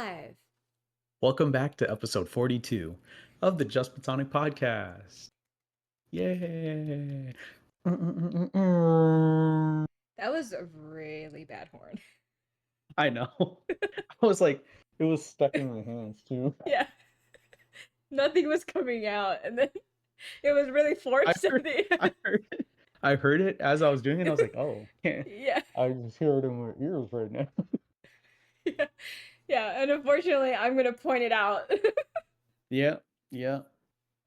live. Welcome back to episode 42 of the Just Platonic podcast. Yay! That was a really bad horn. I know. I was like, it was stuck in my hands too. Yeah. Nothing was coming out, and then it was really forced at the I end. heard it. I heard it as I was doing it. I was like, oh, can't. Yeah. I just hear it in my ears right now. Yeah. Yeah. And unfortunately, I'm going to point it out. Yeah, yeah.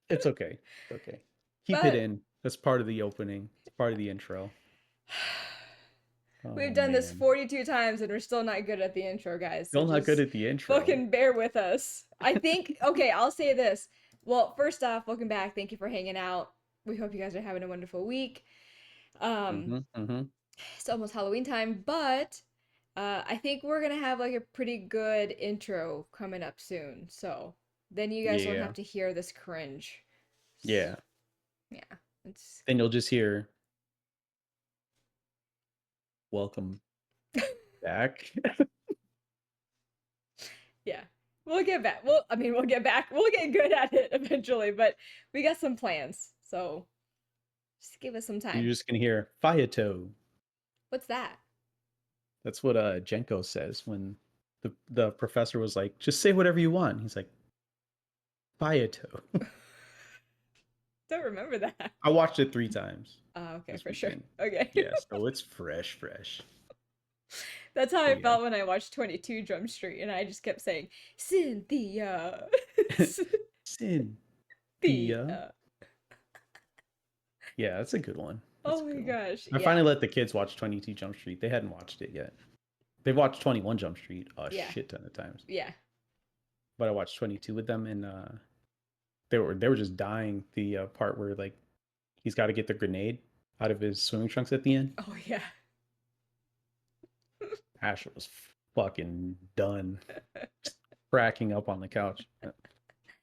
It's okay. It's okay. Keep it But in. That's part of the opening. It's part of the intro. we've Oh done this man. 42 times, and we're still not good at the intro, guys. So Still not good just at the intro. fucking bear with us. I think, okay, I'll say this. Well, first off, welcome back. Thank you for hanging out. We hope you guys are having a wonderful week. Um, Mm-hmm. it's almost Halloween time, but I think we're gonna have like a pretty good intro coming up soon. So then you guys won't Yeah. have to hear this cringe. Yeah. Yeah, it's Then you'll just hear welcome back. yeah. We'll get back. We'll get back. We'll get good at it eventually, but we got some plans. So just give us some time. You're just gonna hear Fayato. What's that? That's what Jenko says when the professor was like, just say whatever you want. He's like, Fayato. Don't remember that. I watched it 3 times Okay, this for sure. weekend. Okay. Yeah, so it's fresh. That's how So I felt when I watched 22 Drum Street, and I just kept saying, Cynthia. yeah. Cynthia. Cynthia. Yeah, that's a good one. That's Oh a my good one. gosh. I Yeah. finally let the kids watch 22 Jump Street. They hadn't watched it yet. They've watched 21 Jump Street a Yeah. shit ton of times. Yeah. But I watched 22 with them, and they were just dying the part where like he's got to get the grenade out of his swimming trunks at the end. Oh yeah. Asher was fucking done, just cracking up on the couch.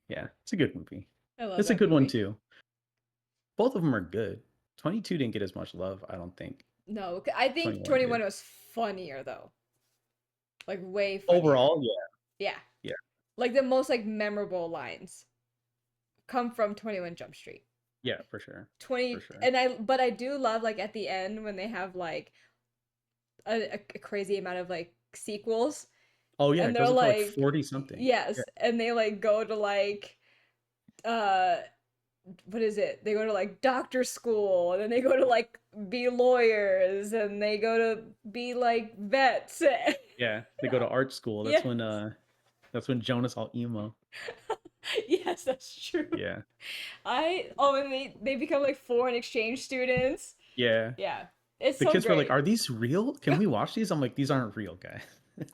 Yeah, it's a good movie. I love It's a that good one movie. too. Both of them are good. 22 didn't get as much love, I don't think. No, I think 21 21 did. was funnier though. Like way funnier. Overall, Yeah. yeah. Like the most like memorable lines come from 21 Jump Street. Yeah, for sure. 20 For sure. and I do love like at the end when they have like a crazy amount of like sequels. Oh yeah, And it they're goes up to like like 40 something. yes, Yeah. and they like go to like uh what is it? They go to like doctor school, and then they go to like be lawyers, and they go to be like vets. Yeah, they go to art school. Yes. That's when Jonas all emo. Yes, that's true. Yeah. And they become like foreign exchange students. Yeah. Yeah. It's The so kids were like, great. "Are these real? Can we watch these?" I'm like, "These aren't real, guys."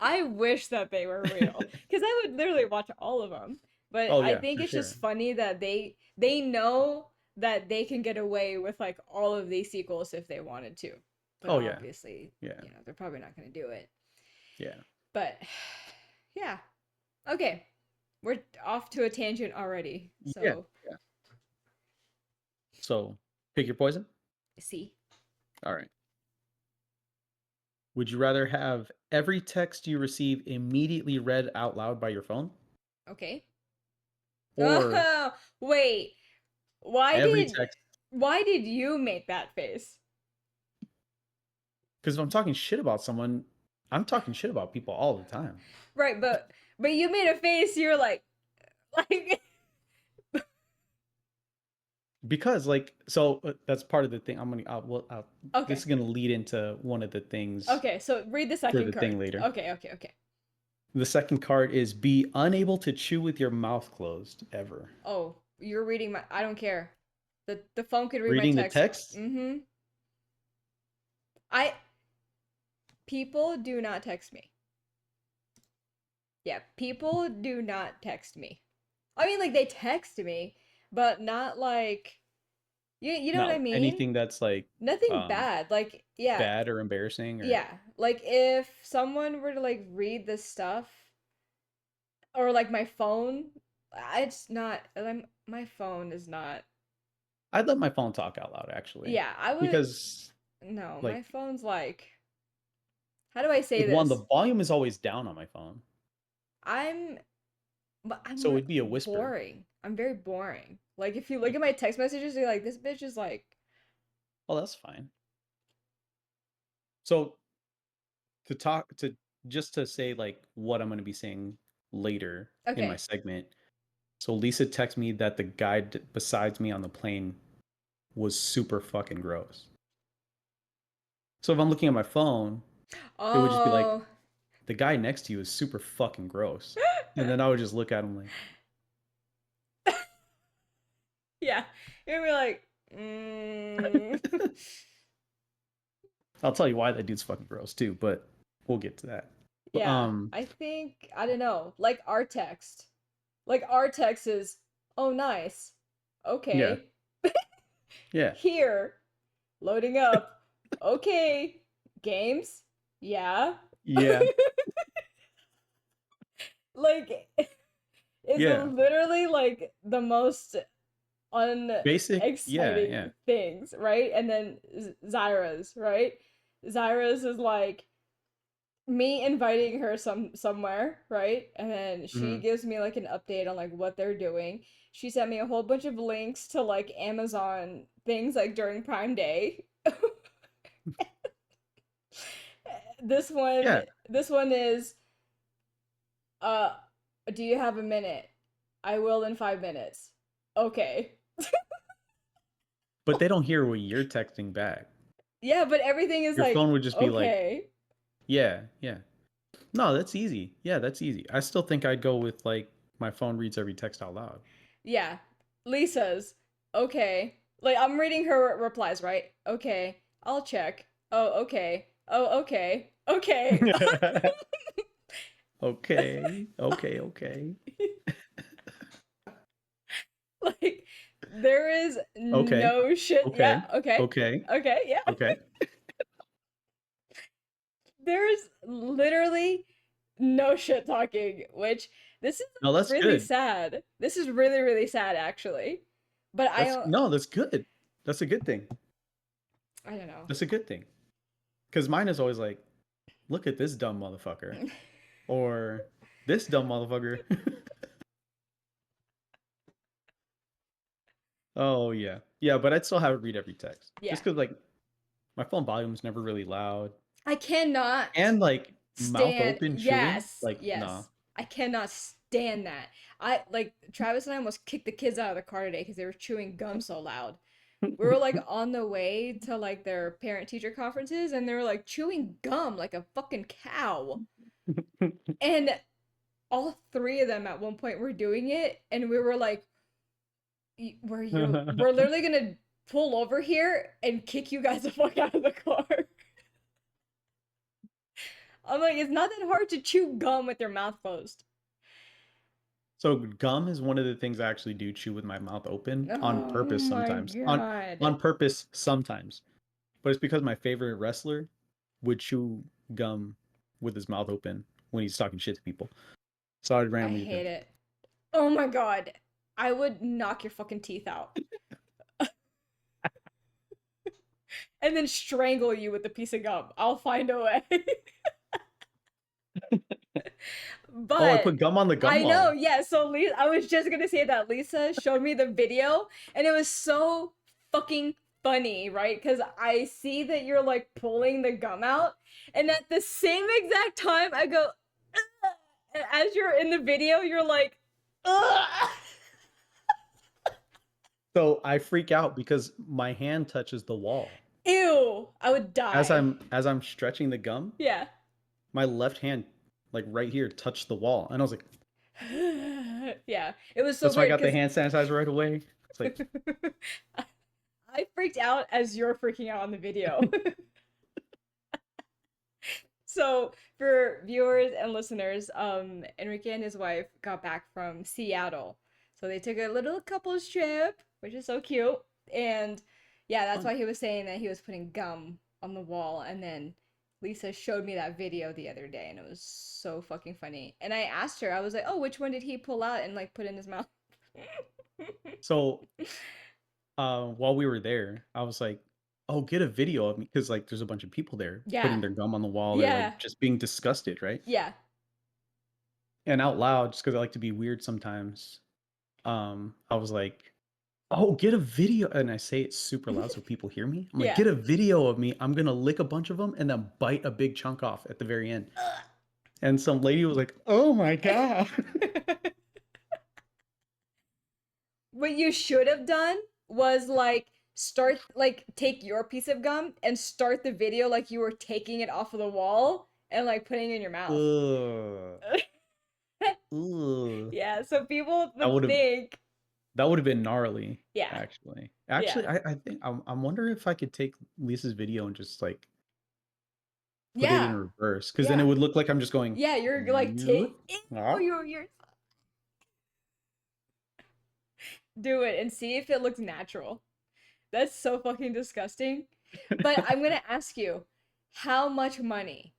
I wish that they were real, because I would literally watch all of them. But Oh I yeah, think for it's sure. just funny that they know that they can get away with like all of these sequels if they wanted to. But Oh yeah. obviously, Yeah. they're probably not going to do it. Yeah. But yeah. Okay. We're off to a tangent already. Yeah. So, Yeah. So, pick your poison. see. All right. Would you rather have every text you receive immediately read out loud by your phone, Okay. or Oh, wait. Why every did text? why did you make that face? Because if I'm talking shit about someone, I'm talking shit about people all the time. Right, but you made a face, you're like Because that's part of the thing. okay. This is gonna lead into one of the things Okay, so read the for second the card. thing later. Okay. The second card is be unable to chew with your mouth closed ever. Oh, you're reading my I don't care. The phone could read Reading my the text. text? People do not text me. Yeah, people do not text me. I mean, like they text me, but not like you know what I Not mean? anything that's like Nothing bad. Like yeah. bad or embarrassing or Yeah. Like if someone were to like read this stuff, or like my phone, it's not my phone is not. I'd let my phone talk out loud actually. Yeah, I would. Because No, like my phone's like, how do I say one, this? the volume is always down on my phone. I'm So I'm it'd be a whisper. boring. I'm very boring. Like if you look at my text messages, you're like, this bitch is like, Oh, that's fine. So to talk to just to say like what I'm going to be saying later in my okay. segment. So Lisa texted me that the guy besides me on the plane was super fucking gross. So if I'm looking at my phone, it would just be like Oh, the guy next to you is super fucking gross. And then I would just look at him like, yeah. You're gonna be like, mm. I'll tell you why that dude's fucking gross too, but we'll get to that. But Yeah. I think I don't know. Like our text. Like our text is, oh nice. yeah. Okay. Yeah. Here. Loading up. Okay. Games? Yeah. Yeah. Like it's Yeah. literally like the most Basic. Yeah, yeah. unexciting things, right? And then Zyra's, right? Zyra's is like me inviting her somewhere, right? And then she Mhm. gives me like an update on like what they're doing. She sent me a whole bunch of links to like Amazon things like during Prime Day. this one Yeah. this one is uh do you have a minute? I will in 5 minutes. Okay. But they don't hear what you're texting back. Yeah, but everything is Your like phone would just be like, okay. yeah, yeah. No, that's easy. Yeah, that's easy. I still think I'd go with like my phone reads every text out loud. Yeah. Lisa's okay. Like I'm reading her replies, right? Okay. I'll check. Oh, okay. Oh, okay. Okay. Okay. Okay, okay. Like there is Okay. no shit. Yeah, Okay. okay. Okay. Okay, yeah. Okay. There's literally no shit talking, which this is No, that's really good. sad. This is really, really sad actually. But That's no, that's good. That's a good thing. I don't know. That's a good thing. Because mine is always like, look at this dumb motherfucker. Or this dumb motherfucker. Oh yeah. Yeah, but I'd still have it read every text. Yeah. Just because like my phone volume's never really loud. I cannot And like mouth stand. open chewing, Yes, like nah. yes. I cannot stand that. I like Travis and I almost kicked the kids out of the car today because they were chewing gum so loud. We were like on the way to like their parent teacher conferences and they were like chewing gum like a fucking cow. And all three of them at one point were doing it and we were like we're literally gonna pull over here and kick you guys the fuck out of the car. I'm like, it's not that hard to chew gum with your mouth closed. So gum is one of the things I actually do chew with my mouth open on Oh purpose my sometimes. On god. purpose sometimes. But it's because my favorite wrestler would chew gum with his mouth open when he's talking shit to people. So I'd I randomly do hate it. Oh my god. I would knock your fucking teeth out and then strangle you with a piece of gum. I'll find a way. Oh, I But put gum on the gum I know, wall. yeah. So Lisa, I was just gonna say that Lisa showed me the video, and it was so fucking funny, right? Because I see that you're like pulling the gum out, and at the same exact time, I go, "Ugh." And as you're in the video, you're like, ugh. So I freak out because my hand touches the wall. Ew, I would As die. I'm stretching the gum, Yeah. my left hand like right here touched the wall. And I was like, Yeah, it was so that's why I weird got the because hand sanitizer right away. It's like, I freaked out as you're freaking out on the video. So for viewers and listeners, Enrique and his wife got back from Seattle. So they took a little couples trip, which is so cute. And yeah, that's fun. why he was saying that he was putting gum on the wall. And then Lisa showed me that video the other day, and it was so fucking funny. And I asked her, I was like, "Oh, which one did he pull out and like put in his mouth?" So while we were there, I was like, "Oh, get a video of me," because like there's a bunch of people there putting Yeah, their gum on the wall or yeah, like just being disgusted, right? yeah. and out loud, just because I like to be weird sometimes, I was like, "Oh, get a video," and I say it super loud so people hear me. I'm like, Yeah. "Get a video of me. I'm gonna lick a bunch of them and then bite a big chunk off at the very end." And some lady was like, "Oh my god." What you should have done was like start like take your piece of gum and start the video like you were taking it off of the wall and like putting it in your mouth. Ugh. Ugh. Yeah, so people That would would have think, that would have been gnarly, yeah, actually. Actually, yeah, I think I'm wondering if I could take Lisa's video and just like put it in yeah, reverse, because then it yeah, would look like I'm just going, yeah. You're like "You?" take, Ah. you're do it and see if it looks natural. That's so fucking disgusting. But I'm gonna ask you, how much money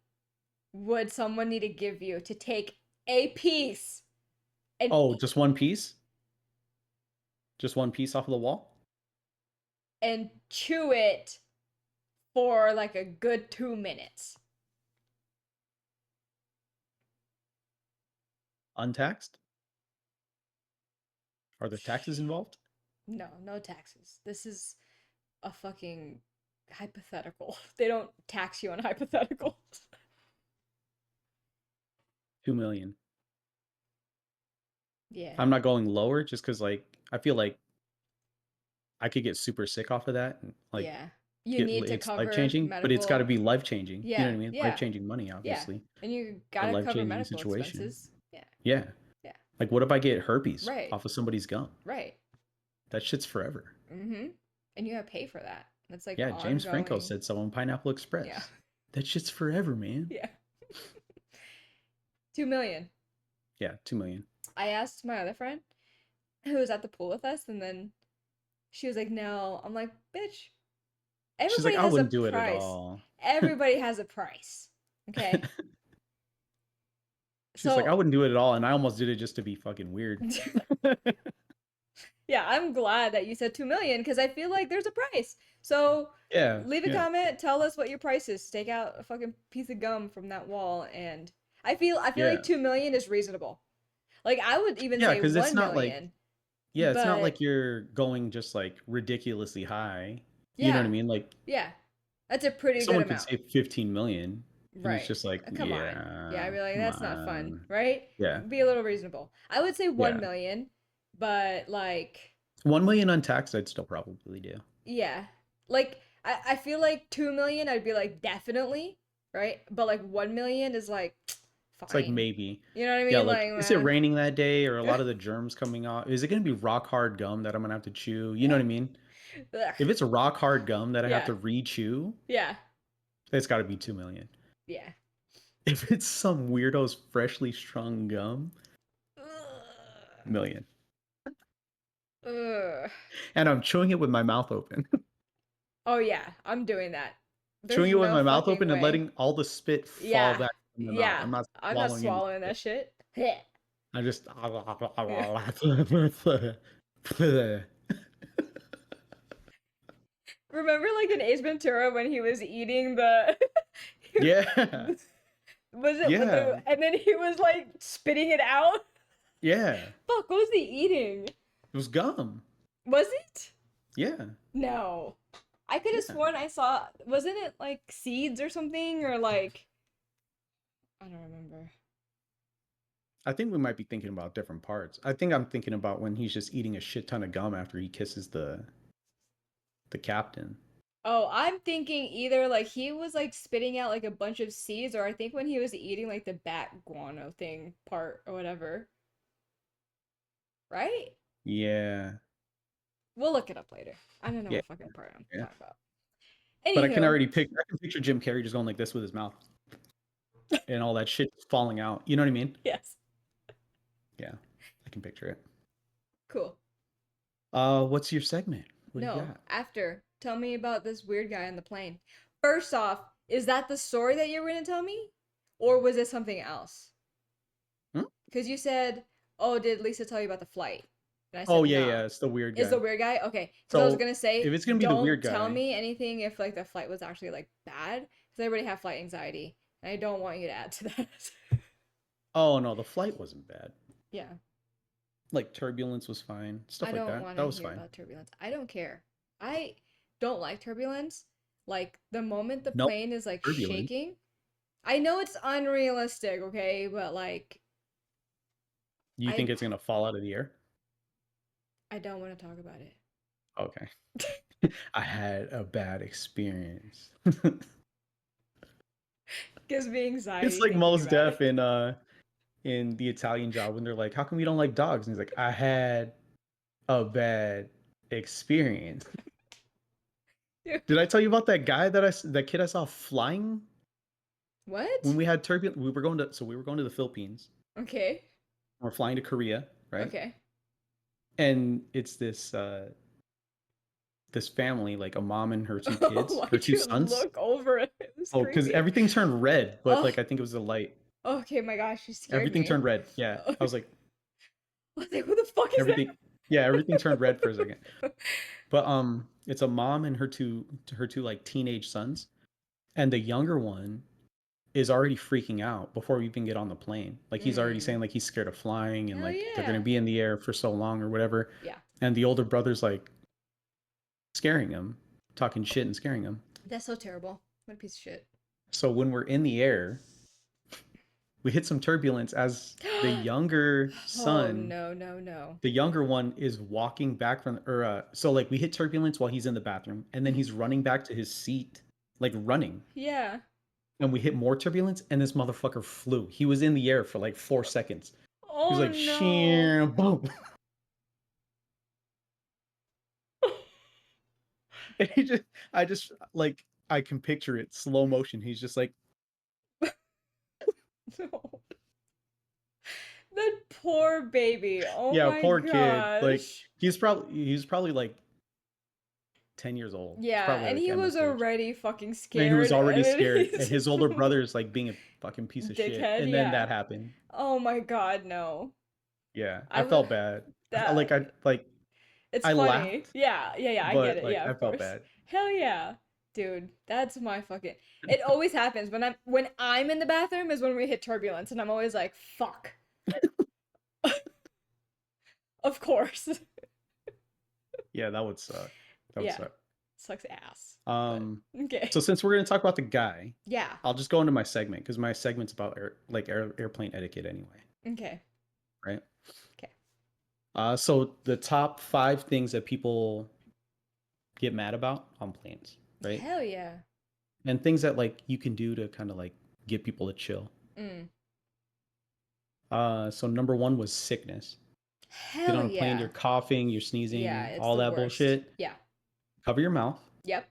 would someone need to give you to take a piece and Oh, just one piece? Just one piece off of the wall? chew it for like a good 2 minutes? Untaxed? Are there taxes involved? No, no taxes. This is a fucking hypothetical. They don't tax you on hypotheticals. 2 million. Yeah. I'm not going lower just because, like, I feel like I could get super sick off of that and like Yeah. You need to it's life cover changing, but it's got to medical. be life changing. You know Yeah, what I mean? Life yeah, changing money, yeah. obviously. And you A gotta life cover changing medical situation. expenses. Yeah, Yeah. yeah. Like, what if I get herpes Right, off of somebody's gum? right. That shit's forever. Mm-hmm. And you gotta pay for that. That's like Yeah, James Franco ongoing. said so on Pineapple Yeah, Express. That shit's forever, man. yeah. 2 million. Yeah, 2 million. I asked my other friend who was at the pool with us, and then she was like, "No." I'm like, "Bitch, She's like, everybody I has a wouldn't do it at price. all. Everybody has a price. Okay, She's like, I so." wouldn't do it at all, and I almost did it just to be fucking weird. Yeah, I'm glad that you said 2 million because I feel like there's a price. So Yeah, leave a yeah, comment, tell us what your price is. Take out a fucking piece of gum from that wall and I feel like yeah, 2 million is reasonable. Like I would even yeah. say Because it's 1 not like, million, yeah, it's not like but you're going just like ridiculously high. You know what I yeah. mean? Like Yeah. That's a pretty good someone could amount. say 15 million, and it's Right. just like, Come on. Yeah, yeah, I'd be like come that's not fun, on. right? Yeah, Be a little reasonable. I would say 1 yeah. million, but like 1 million untaxed, I'd still probably do. yeah. Like I feel like 2 million I'd be like definitely, right? But like 1 million is like It's like fine. maybe. You know what I Yeah, mean? like Like is it man. raining that day or a lot of the germs coming off? Is it gonna be rock hard gum that I'm gonna have to chew? You know Yeah. what I mean? Ugh. If it's a rock hard gum that I have Yeah. to re-chew, Yeah. it's got to be 2 million. Yeah. If it's some weirdo's freshly strung gum, Ugh. million. Ugh. And I'm chewing it with my mouth open. Oh yeah, I'm doing that. Chewing There's it with no my mouth fucking open and way. letting all the spit fall Yeah. back in my mouth. Yeah. I'm not I'm not swallowing any swallowing that spit. shit. I just Yeah. Remember like in Ace Ventura when he was eating the yeah. was it with Yeah. the and then he was like spitting it out? Yeah. Fuck, what was he eating? It was gum. Was it? Yeah. No. I could have Yeah. sworn I saw wasn't it like seeds or something or like I don't remember. I think we might be thinking about different parts. I think I'm thinking about when he's just eating a shit ton of gum after he kisses the captain. Oh, I'm thinking either like he was like spitting out like a bunch of seeds, or I think when he was eating like the bat guano thing part or whatever. Right? Yeah. We'll look it up later. I don't know Yeah. what fucking part I'm Yeah. talking about. But Anywho, I can picture Jim Carrey just going like this with his mouth and all that shit falling out. You know what I mean? yes. Yeah. I can picture it. Cool. What's your segment? What do you No, got? after. Tell me about this weird guy on the plane. First off, is that the story that you were gonna tell me? Or was it something else? Hmm? Because you said, oh, did Lisa tell you about the flight? And I Oh said, yeah, nah. yeah, it's the weird Is the guy. weird guy? Okay. Because I was So gonna if say, it's gonna be the weird don't tell guy, me anything if like the flight was actually like bad. Because I already have flight anxiety. And I don't want you to add to that. Oh no, the flight wasn't bad. Yeah. Like turbulence was fine, I stuff like don't that. want That to was hear fine. about turbulence. I don't care. I don't like turbulence. Like the moment the Nope, plane is like turbulence. shaking, I know it's unrealistic, okay, but like You I think it's gonna fall out of the air? I don't want to talk about it. Okay. I had a bad experience. Gives me It's anxiety like thinking most about deaf it. in the Italian Job when they're like, "How come you don't like dogs?" And he's like, "I had a bad experience." Did I tell you about that guy that kid I saw flying when What? we had turbulence? We were going to the Philippines. Okay. We're flying to Korea, right? Okay. And it's this family, like a mom and her two kids, her Why'd two you sons. look over it? It was Oh, because creepy. everything turned red, but Oh, like I think it was the light. okay, my gosh, you scared Everything me. turned red. Yeah, I was like, I was like, what the fuck is everything. Yeah, everything turned red for a second. that? But it's a mom and her two like teenage sons, and the younger one is already freaking out before we even get on the plane. Like he's already saying Mm. like he's scared of flying and Hell like they're gonna yeah. be in the air for so long or whatever. Yeah. And the older brother's like scaring him, talking shit and scaring him. That's so terrible. What a piece of shit. So when we're in the air, we hit some turbulence as the younger Oh son, no, no, no. the younger one is walking back from or so like we hit turbulence while he's in the bathroom and then he's running back to his seat, like running. Yeah. And we hit more turbulence and this motherfucker flew. He was in the air for like 4 seconds. He was Oh like, no. sheer boom. And I just like, I can picture it slow motion. He's just like, No. That poor baby. Oh yeah, my poor kid. Like, gosh. he's probably like 10 years old. He's Yeah, probably and like he at my was stage. already fucking And he was scared, and already then scared. And he's his older brother is like being a fucking piece of shit. dickhead. And then Yeah. that happened. Oh my god, no. Yeah, I I would felt bad. that it's I funny. laughed, Yeah, yeah, yeah, I get but it. like Yeah, I of felt course. bad. Hell yeah. Dude, that's my fucking it always happens when I'm in the bathroom is when we hit turbulence and I'm always like, fuck. Of course. Yeah, that would suck. That would Yeah. suck. Sucks ass. But Um, okay. so since we're gonna talk about the guy, Yeah. I'll just go into my segment because my segment's about airplane etiquette anyway, Okay. right? Okay. So the top 5 things that people get mad about on planes, right? Hell yeah. And things that like you can do to kind of like get people to chill. Mm. So number 1 was sickness. Get Hell on a plane, you're yeah. coughing, you're Yeah, sneezing, it's all the that worst. bullshit. Yeah. Cover your mouth. Yep.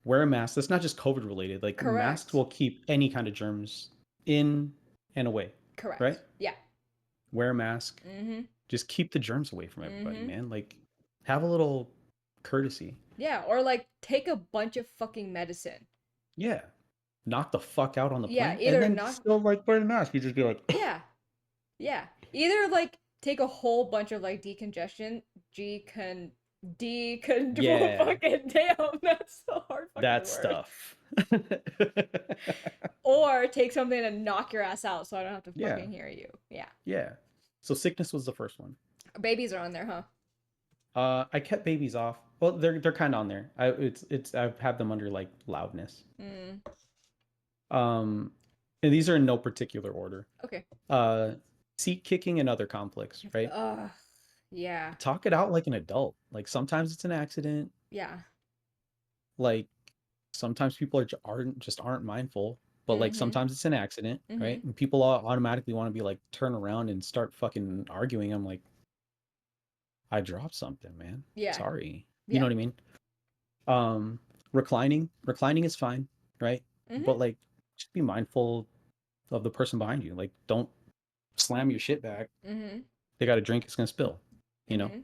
Wear a mask. That's not just COVID related. Like masks Correct. will keep any kind of germs in and away, right? Correct. Yeah. Wear a mask. Mm-hmm. Just keep the germs away from everybody, Mm-hmm. man. Like have a little courtesy. Yeah, or like take a bunch of fucking medicine. Yeah. Knock the fuck out on the Yeah, plane and either then not still like wear the mask. You just be like, yeah. Yeah. Either like take a whole bunch of like yeah, fucking damn, that's so hard fucking that word. stuff. Or take something to knock your ass out so I don't have to Yeah. fucking hear you. Yeah. Yeah. So sickness was the first one. Babies are on there, huh? I kept babies off. Well, they're kind of on there. I have them under like loudness. Mm. Um, and these are in no particular order. Okay. Uh, Seat kicking and other conflicts, right? Ugh. Yeah. Talk it out like an adult. Like sometimes it's an accident. Yeah. Like sometimes people aren't mindful. But like Mm-hmm. sometimes it's an accident, Mm-hmm. right? And people automatically want to be like turn around and start fucking arguing. I'm like, I dropped something, man. Yeah. Sorry. You know Yeah. what I mean? Um, reclining is fine, right? Mm-hmm. But like, just be mindful of the person behind you. Like, don't slam your shit back. Mm-hmm. They got a drink, it's gonna spill, you know. Mm-hmm.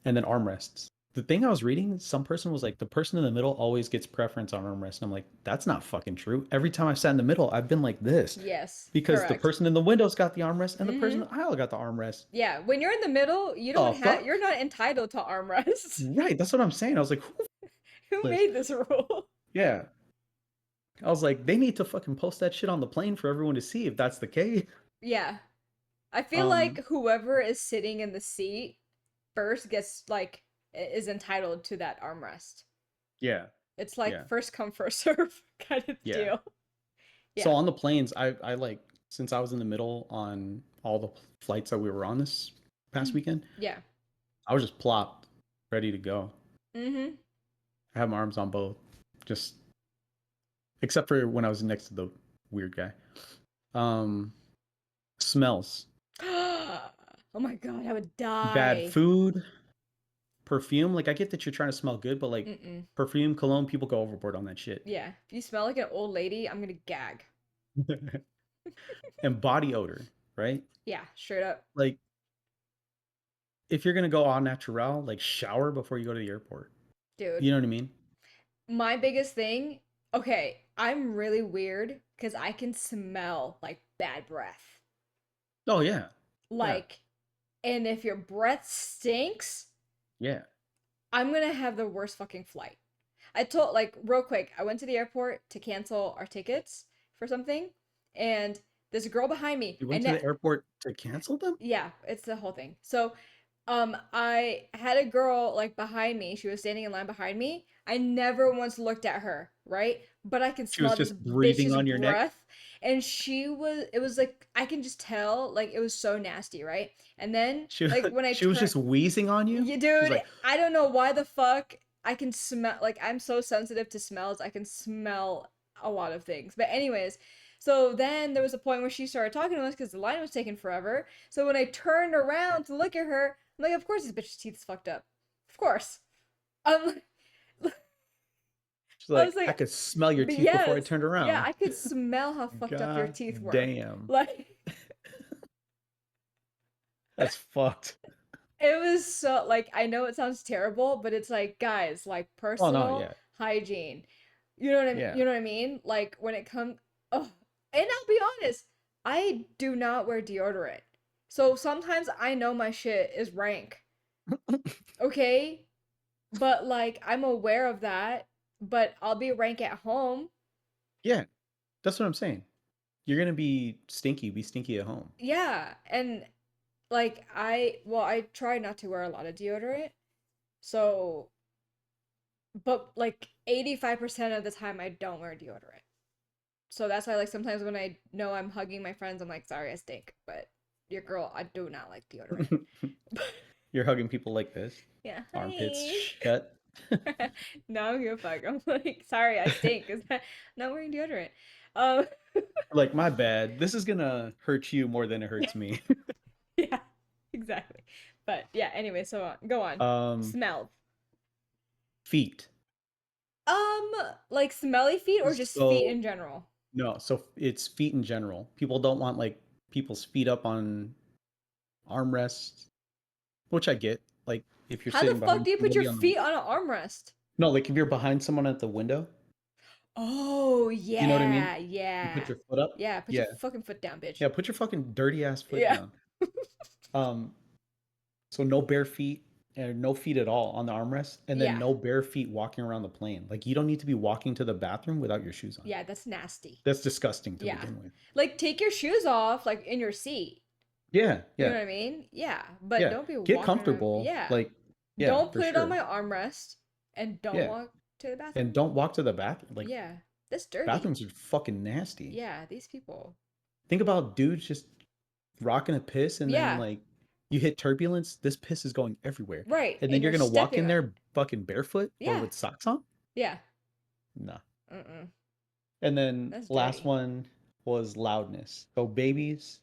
And then armrests. The thing I was reading, some person was like, the person in the middle always gets preference on armrest. And I'm like, that's not fucking true. Every time I've sat in the middle, I've been like this Yes. because the Correct. person in the window's got the armrest and the person Mm-hmm. in the aisle got the armrest. Yeah. When you're in the middle, you The don't have you're fuck? not entitled to armrests. Right. That's what I'm saying. I was like, who Who this? made this rule? Yeah. I was like, they need to fucking post that shit on the plane for everyone to see if that's the case. Yeah. I feel like Um, whoever is sitting in the seat first gets like is entitled to that armrest. yeah, It's like yeah, first come first serve kind of yeah. deal. So Yeah. on the planes, I like since I was in the middle on all the flights that we were on this past weekend, Yeah. I was just plopped, ready to go. Mm-hmm. I have my arms on both, just except for when I was next to the weird guy. Um, smells, Oh my god, I would bad die. food, perfume. Like I get that you're trying to smell good, but like Mm-mm. perfume, cologne, people go overboard on that shit. Yeah. If you smell like an old lady, I'm gonna gag. And body odor, right? Yeah, straight up. Like if you're gonna go au natural, like shower before you go to the airport. Dude. You know what I mean? My biggest thing, okay, I'm really weird because I can smell like bad breath. Oh yeah, yeah, Like, and if your breath stinks, yeah. I'm gonna have the worst fucking flight. I told, like, real quick, I went to the airport to cancel our tickets for something, and this girl behind me, You I went to ne the airport to cancel them? yeah, it's the whole thing. So, I had a girl like behind me. She was standing in line behind me. I never once looked at her, right? But I can She was smell this just breathing bitch's on your neck. breath, and it was like I can just tell, like it was so nasty, right? And then, She like when I she was turn, just wheezing on you. you She's dude, like, I don't know why the fuck I can smell, like I'm so sensitive to smells. I can smell a lot of things. But anyways, so then there was a point where she started talking to us because the line was taking forever. So when I turned around to look at her, I'm like, of course this bitch's teeth is fucked up. Of course. Um she's I was like, I like, could smell your but teeth before I yes. turned Yeah, around. I could smell how fucked up your God teeth were. damn, Like that's fucked. it was so, like, I know it sounds terrible, but it's like, guys, like Oh no, personal yeah, hygiene. You know what I mean? yeah. You know what I mean? Like when it comes, oh, and I'll be honest, I do not wear deodorant. So sometimes I know my shit is rank. Okay? But like I'm aware of that, but I'll be rank at home. Yeah, that's what I'm saying. You're gonna be stinky at home. Yeah, and like I try not to wear a lot of deodorant. So, but like 85% of the time I don't wear deodorant. So that's why like sometimes when I know I'm hugging my friends, I'm like, sorry, I stink, but your girl, I do not like deodorant. You're hugging people like this, Yeah, armpits hi. shut. No, I don't give a fuck. I'm like, sorry, I stink because I'm not wearing deodorant. Um, Like my bad. This is gonna hurt you more than it hurts me. yeah, exactly. But yeah, anyway, so go on. um, Smell. feet. Um, like smelly feet or just feet So in general? no, so it's feet in general. People don't want like people's feet up on armrests, which I get. Like if you're How the sitting fuck behind do you put your somebody on the feet on an armrest? no, like if you're behind someone at the window, Oh, you know what I mean? yeah, You put yeah. your foot up. Yeah, put your Yeah, fucking foot down, bitch. yeah. Put your fucking dirty ass foot Yeah. down. Um, so no bare feet and no feet at all on the armrest, and then Yeah. no bare feet walking around the plane. Like you don't need to be walking to the bathroom without your shoes on. Yeah, that's nasty. That's disgusting to Yeah. begin with. Like take your shoes off like in your seat. Yeah, You know yeah, what I mean? Yeah, but yeah. don't be Get walking around. comfortable. Yeah. Like, yeah, Don't for put it on sure. my armrest and don't Yeah. walk to the And bathroom. don't walk to the bathroom. Like Yeah. That's dirty. bathrooms are fucking nasty. Yeah, these people. Think about dudes just rocking a piss and then Yeah. like you hit turbulence, this piss is going everywhere. Right. And then And you're you're gonna walk stepping in on. there fucking barefoot or Yeah. with socks on? Yeah. No. Mm-mm. And then That's last dirty. one was loudness. So babies,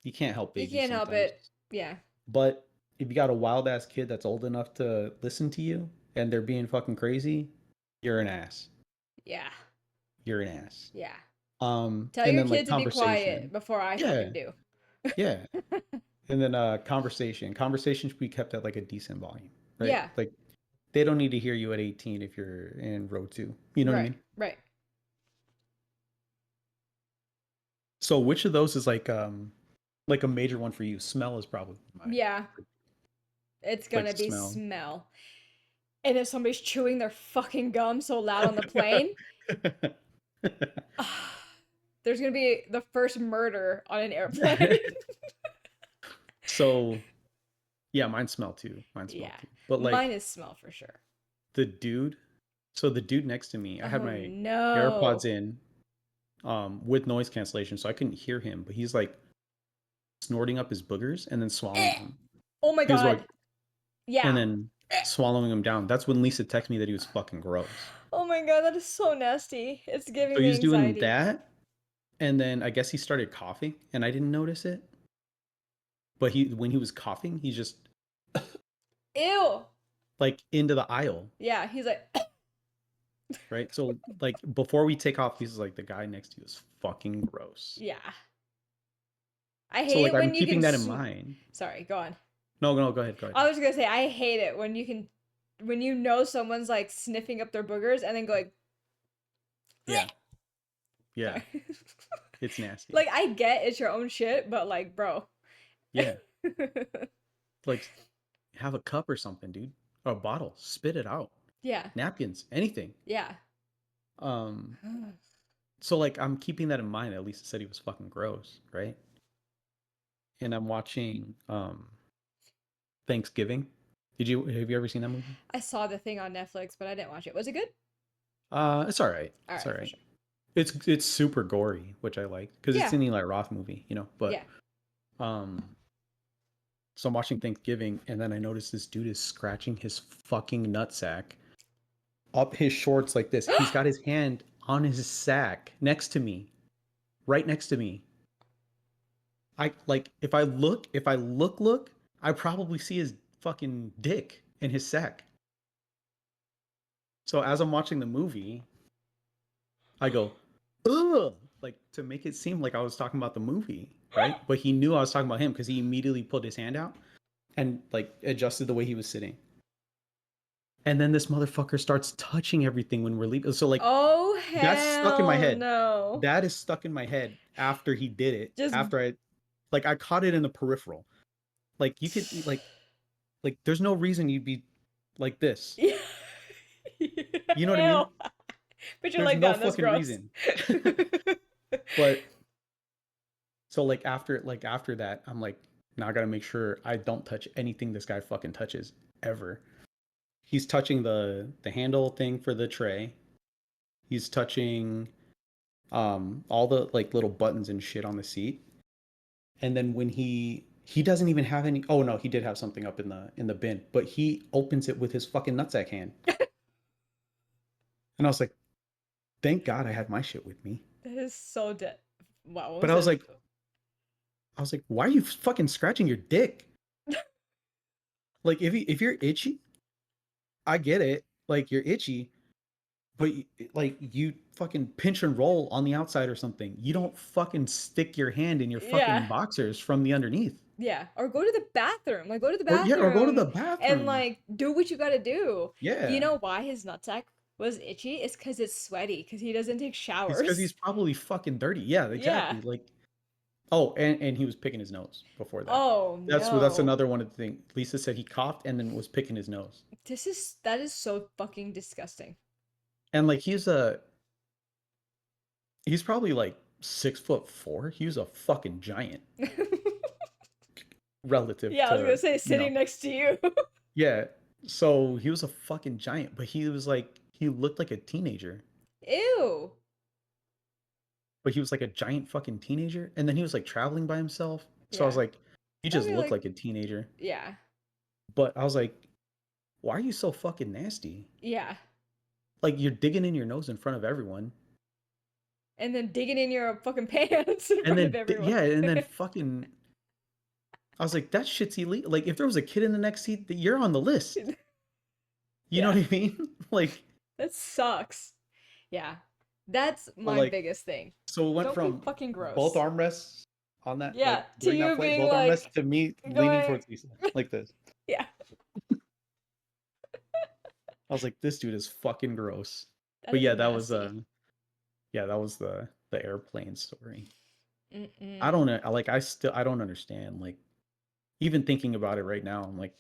you can't help You babies can't help sometimes. it. Yeah. But if you got a wild ass kid that's old enough to listen to you and they're being fucking crazy, you're an ass. Yeah. You're an ass. Yeah. Tell And your then like kid to be quiet conversation. before I Yeah, fucking do. yeah. And then conversation. Conversation should be kept at like a decent volume, right? Yeah. Like they don't need to hear you at 18 if you're in row 2. You know what I Right. mean? Right. So which of those is like a major one for you? Smell is probably my Yeah. It's like gonna be smell. smell. And if somebody's chewing their fucking gum so loud on the plane, There's gonna be the first murder on an airplane. So yeah, mine smell too. Mine smell Yeah. too. But Mine like is smell for sure. the dude, so the dude next to me, I had Oh my no. AirPods in, with noise cancellation, so I couldn't hear him. But he's like snorting up his boogers and then swallowing Eh. them. Oh my He was like, god. and Yeah. then swallowing them down. That's when Lisa texted me that he was fucking gross. Oh my god, that is so nasty. It's So giving me he's doing anxiety. that, and then I guess he started coughing, and I didn't notice it. But when he was coughing, he just Ew. like into the aisle, Yeah, he's like, right? So like before we take off, he's like, the guy next to you is fucking gross. yeah. I So hate like it I'm when you keeping can. that in mind. Sorry, go on. No, no, go ahead, go ahead. I was gonna say I hate it when you can, when you know someone's like sniffing up their boogers and then going. Yeah, yeah, Sorry. it's nasty. Like I get it's your own shit, but like, bro. Yeah, like have a cup or something, dude, or a bottle, spit it out. Yeah. Napkins, anything. Yeah. Um, so like I'm keeping that in mind. At least it said he was fucking gross, right? And I'm watching Thanksgiving. Have you ever seen that movie? I saw the thing on Netflix, but I didn't watch it. Was it good? It's all right. All It's all right, for right. sure. It's super gory, which I like because it's Yeah. an Eli Roth movie, you know. But Yeah. um, so I'm watching Thanksgiving, and then I notice this dude is scratching his fucking nutsack up his shorts like this. He's got his hand on his sack next to me, right next to me. I like if I look, I probably see his fucking dick in his sack. So as I'm watching the movie, I go, ugh, like to make it seem like I was talking about the movie, right? But he knew I was talking about him because he immediately pulled his hand out and like adjusted the way he was sitting. And then this motherfucker starts touching everything when we're leaving. So like Oh that's stuck in my hell head. no. That is stuck in my head after he did it. Just After I caught it in the peripheral. Like you could like there's no reason you'd be like this. yeah. You know what I Ew. mean? Put your There's leg no down. That's fucking gross. reason. But so like after that, I'm like, now I gotta make sure I don't touch anything this guy fucking touches ever. He's touching the handle thing for the tray. He's touching all the like little buttons and shit on the seat. And then when he doesn't even have any, oh no, he did have something up in the bin, but he opens it with his fucking nutsack hand. And I was like, thank God I had my shit with me. That is so dead. Wow, what But was it? I was like, why are you fucking scratching your dick? Like if you're itchy, I get it. Like you're itchy, but like you fucking pinch and roll on the outside or something. You don't fucking stick your hand in your Yeah. fucking boxers from the underneath. Yeah. Or go to the bathroom. Like go to the Or yeah, or go to the bathroom and bathroom. like do what you gotta do. You Yeah. know why his nutsack was itchy? It's because it's sweaty, because he doesn't take It's because showers. he's probably fucking dirty. Yeah, Yeah. exactly. Like, oh, and he was picking his nose before that. Oh That's no. another one of the things. Lisa said he coughed and then was picking his nose. That is so fucking disgusting. And like he's probably like 6'4". He was a fucking giant relative Yeah, I was gonna to, say you know. sitting next to you. Yeah. So he was a fucking giant, but he was like he looked like a teenager. Ew. But he was like a giant fucking teenager. And then he was like traveling by himself. So I was Yeah. like, he just Probably looked like, like a teenager. yeah. But I was like, why are you so fucking nasty? Yeah. Like you're digging in your nose in front of everyone. And then digging in your fucking pants in And front of then everyone. yeah, and then fucking I was like, that shit's illegal. Like if there was a kid in the next seat, you're on the list. You know Yeah. what I mean? Like That sucks. Yeah. That's well, my like biggest thing. so it went Don't be from fucking both gross. armrests on that like Yeah, to during that you flight, being both armrests like to me leaning going towards Lisa like this. yeah. I was like, this dude is fucking gross. That But is yeah, that was nasty. yeah, that was the airplane story. I Mm-mm. don't know, like I don't understand. Like even thinking about it right now, I'm like,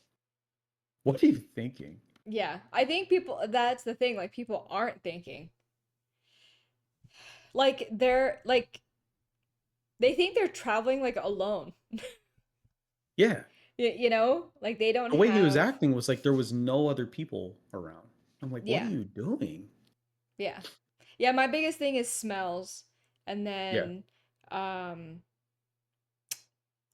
what are you thinking? Yeah, I think people, that's the thing, like people aren't thinking. Like they're like they think they're traveling like alone. Yeah. You know? Like they don't The way he was have acting was like there was no other people around. I'm like, what are yeah. you doing? Yeah. Yeah, my biggest thing is smells. And Yeah. then um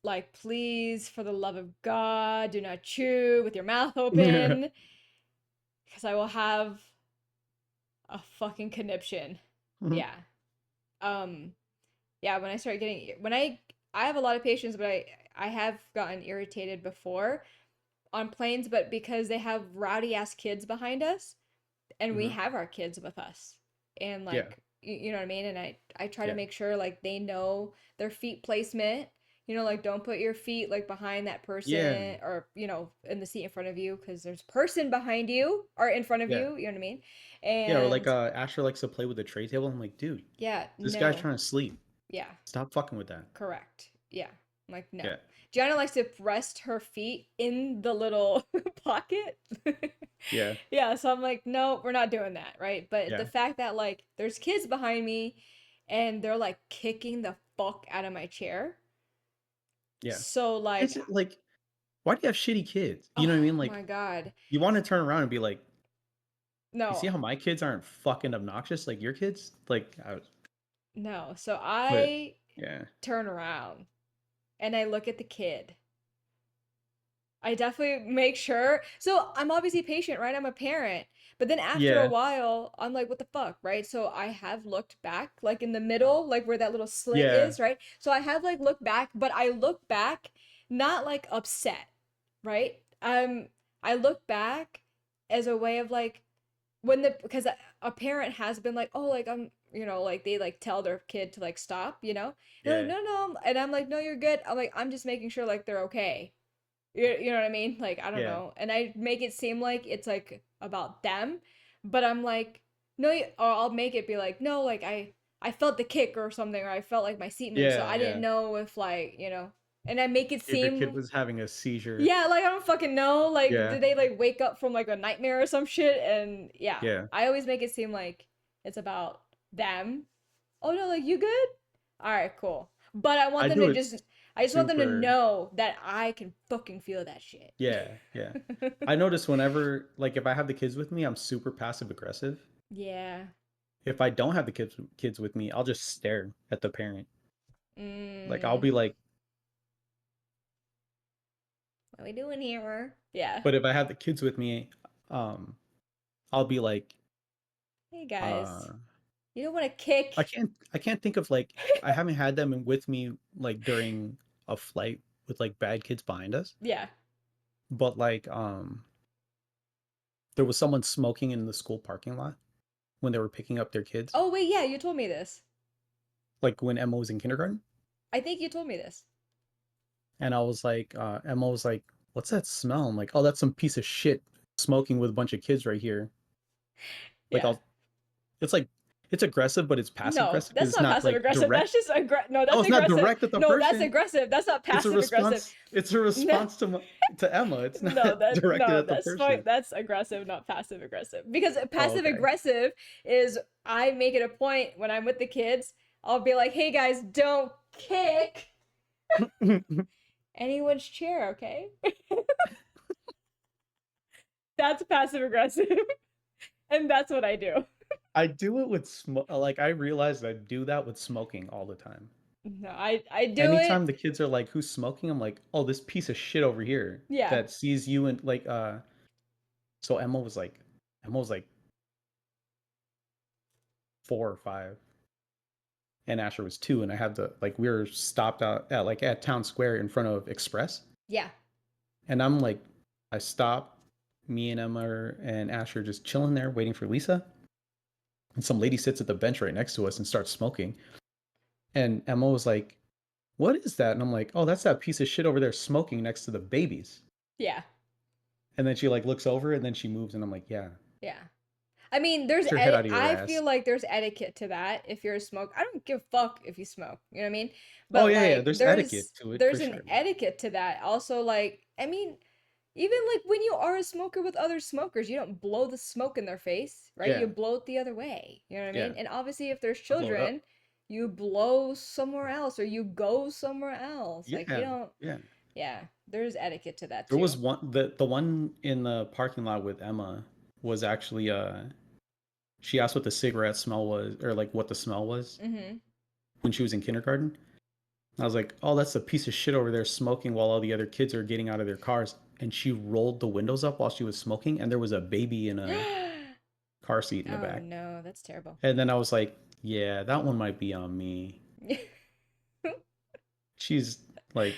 like please for the love of God, do not chew with your mouth open because I will have a fucking conniption. Mhm. Yeah. Um yeah, when I start getting when I have a lot of patience, but I have gotten irritated before on planes, but because they have rowdy ass kids behind us and we Mhm. have our kids with us. And Yeah. like you know what I mean? And I try to Yeah. make sure like they know their feet placement. You know, like don't put your feet like behind that Yeah. person or you know in the seat in front of you because there's a person behind you or in front of Yeah. you. You know what I mean? Yeah. Or like And Asher likes to play with the tray table. I'm like, dude, yeah, this guy's no, trying to sleep. yeah, Stop fucking with that. correct. Yeah. I'm like, no. Yeah. Gianna likes to rest her feet in the little pocket. Yeah. Yeah, so I'm like, no, we're not doing that, right? But the Yeah. fact that like there's kids behind me and they're like kicking the fuck out of my chair. Yeah. So like, It's like, why do you have shitty kids? You know oh what I mean? my Like, God. you want to turn around and be like, you see No, how my kids aren't fucking obnoxious like your kids? Like, no. So but I yeah. turn around and I look at the kid. I definitely make sure. So I'm obviously patient, right? I'm a parent. But then after a Yeah. while, I'm like, what the fuck, right? So I have looked back, like in the middle, like where that little slit Yeah. is, right? So I have like looked back, but I look back not like upset, right? I look back as a way of like when the because a parent has been like, oh, like I'm, you know, like they like tell their kid to like stop, you know, and they're like, Yeah. no, no, and I'm like, no, you're good. I'm like, I'm just making sure like they're okay, you know what I mean? Like, I don't Yeah. know. And I make it seem like it's like about them, but I'm like, no, or I'll make it be like, no, like I felt the kick or something, or I felt like my seat moved, so Yeah. I didn't Yeah. know if like, you know, and I make it If your kid seem, was having a seizure. yeah, like I don't fucking know. Like, Yeah. did they like wake up from like a nightmare or some shit? And yeah, Yeah. I always make it seem like it's about them. Oh no, like you good? All right, cool. But I do it I just want them to super. know that I can fucking feel that shit. Yeah. Yeah. I notice whenever, like, if I have the kids with me, I'm super passive aggressive. Yeah. If I don't have the kids with me, I'll just stare at the parent. Like, I'll Mm, be like, what are we doing here? Yeah. but if I have the kids with me, um, I'll be like, Hey guys, uh, you don't want to kick? I can't think of like I haven't had them with me like during a flight with like bad kids behind us, Yeah. but like there was someone smoking in the school parking lot when they were picking up their kids, Oh wait, yeah, you told me this. like when Emma was in kindergarten, I think you told me this. and I was like, Emma was like, "What's that smell?" I'm like, "Oh, that's some piece of shit smoking with a bunch of kids right here." Like Yeah. it's like it's aggressive, but it's passive No, aggressive because that's it's not not passive like aggressive. direct. That's just no, Oh, that's it's not aggressive. direct at the No, that's person. aggressive. That's not It's a passive aggressive. response. It's a No, response to Emma. It's no, not that directed no, at the that's fine. person. That's aggressive, not passive aggressive. Because Oh, passive okay. aggressive is I make it a point when I'm with the kids, I'll be like, "Hey guys, don't kick anyone's chair, okay?" That's passive aggressive, and that's what I do. I do it with like I realized I do that with smoking all the time. No, I do Anytime it. the kids are like, "Who's smoking?" I'm like, "Oh, this piece of shit over here Yeah, that sees you." And like so Emma was like 4 or 5, and Asher was 2, and I had to like we were stopped out at like at Town Square in front of Express, yeah, and I'm like, I stop, me and Emma and Asher just chilling there waiting for Lisa, and some lady sits at the bench right next to us and starts smoking, and Emma was like, "What is that?" And I'm like, "Oh, that's that piece of shit over there smoking next to the babies." yeah, And then she like looks over and then she moves, and I'm like, "Yeah, yeah. I mean, there's get your head out of your I ass." feel like there's etiquette to that. If you're a smoke, I don't give a fuck if you smoke. You know what I mean? Oh But yeah, yeah. like, There's etiquette to it for there's an sure. etiquette to that. Also, like, I mean, Even like when you are a smoker with other smokers, you don't blow the smoke in their face, right? You Yeah, blow it the other way. You know what I yeah. mean? And obviously, if there's I blow it up. children, you blow somewhere else or you go somewhere else. Like, you Yeah, don't, yeah. yeah, there's etiquette to that There was too. one the one in the parking lot with Emma was actually she asked what the cigarette smell was or like what the smell was Mm-hmm. when she was in kindergarten. I was like, "Oh, that's a piece of shit over there smoking while all the other kids are getting out of their cars." And she rolled the windows up while she was smoking, and there was a baby in a car seat in the Oh back. no, that's terrible. And then I was like, "Yeah, that one might be on me." She's like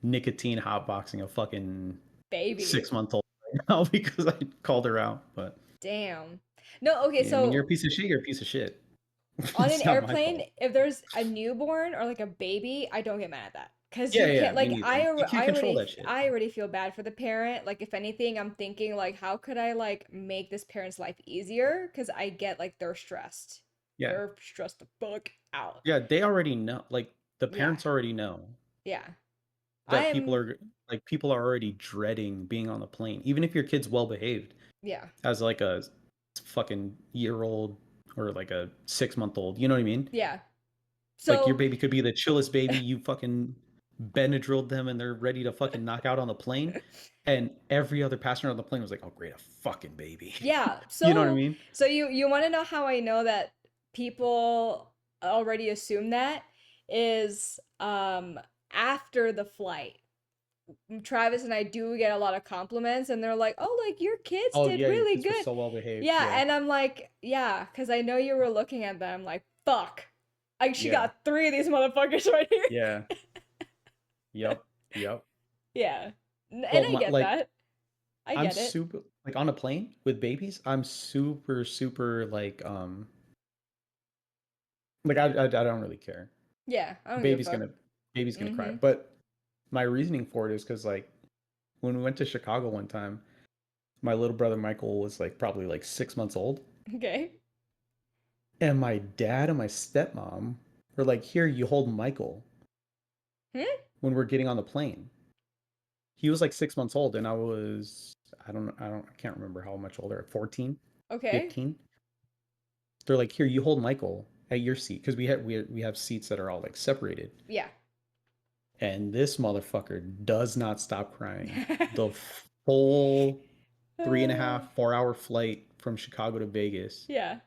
nicotine hotboxing a fucking Baby. 6 month old right now because I called her out. But Damn. No, okay, yeah, I mean, you're a so piece of shit. You're a piece of shit. on an It's not my airplane, fault. if there's a newborn or like a baby, I don't get mad at that. Cause Yeah, you yeah, can't me like neither. You can't control that shit. I already feel bad for the parent. Like if anything, I'm thinking like how could I like make this parent's life easier? Cause I get like they're stressed. Yeah, They're stressed the fuck out. yeah. They already know. Like the Yeah. parents already know Yeah. I that am people are already dreading being on the plane, even if your kid's well behaved yeah. as like a fucking year old or like a 6 month old. You know what I mean? Yeah. Like your So baby could be the chillest baby. You fucking Benadrylled them and they're ready to fucking knock out on the plane. And every other passenger on the plane was like, "Oh, great, a fucking baby." yeah. You know what I So mean? you want to know how I know that people already assume that is after the flight. Travis and I do get a lot of compliments and they're like, "Oh, like your kids Oh did yeah, your really kids were good." so well behaved. Yeah, Yeah, and I'm like, "Yeah, cuz I know you were looking at them like, fuck. Like she yeah, got 3 of these motherfuckers right here." yeah. Yep, yep. Yeah. And But I get that. I I'm get it. super like on a plane with babies. I'm super like I don't really care. Yeah, I don't give a Baby's fuck. gonna baby's gonna cry. Mhm. But my reasoning for it is because like when we went to Chicago one time, my little brother Michael was like probably like 6 months old, Okay. and my dad and my stepmom were like, "Here, you hold Michael." Hmm? When we're getting on the plane, he was like 6 months old, and I can't remember how much older, 14, Okay. 15. They're like, "Here, you hold Michael at your seat," because we have seats that are all like separated. Yeah. And this motherfucker does not stop crying the full three and a Uh, half, 4 hour flight from Chicago to Vegas. yeah.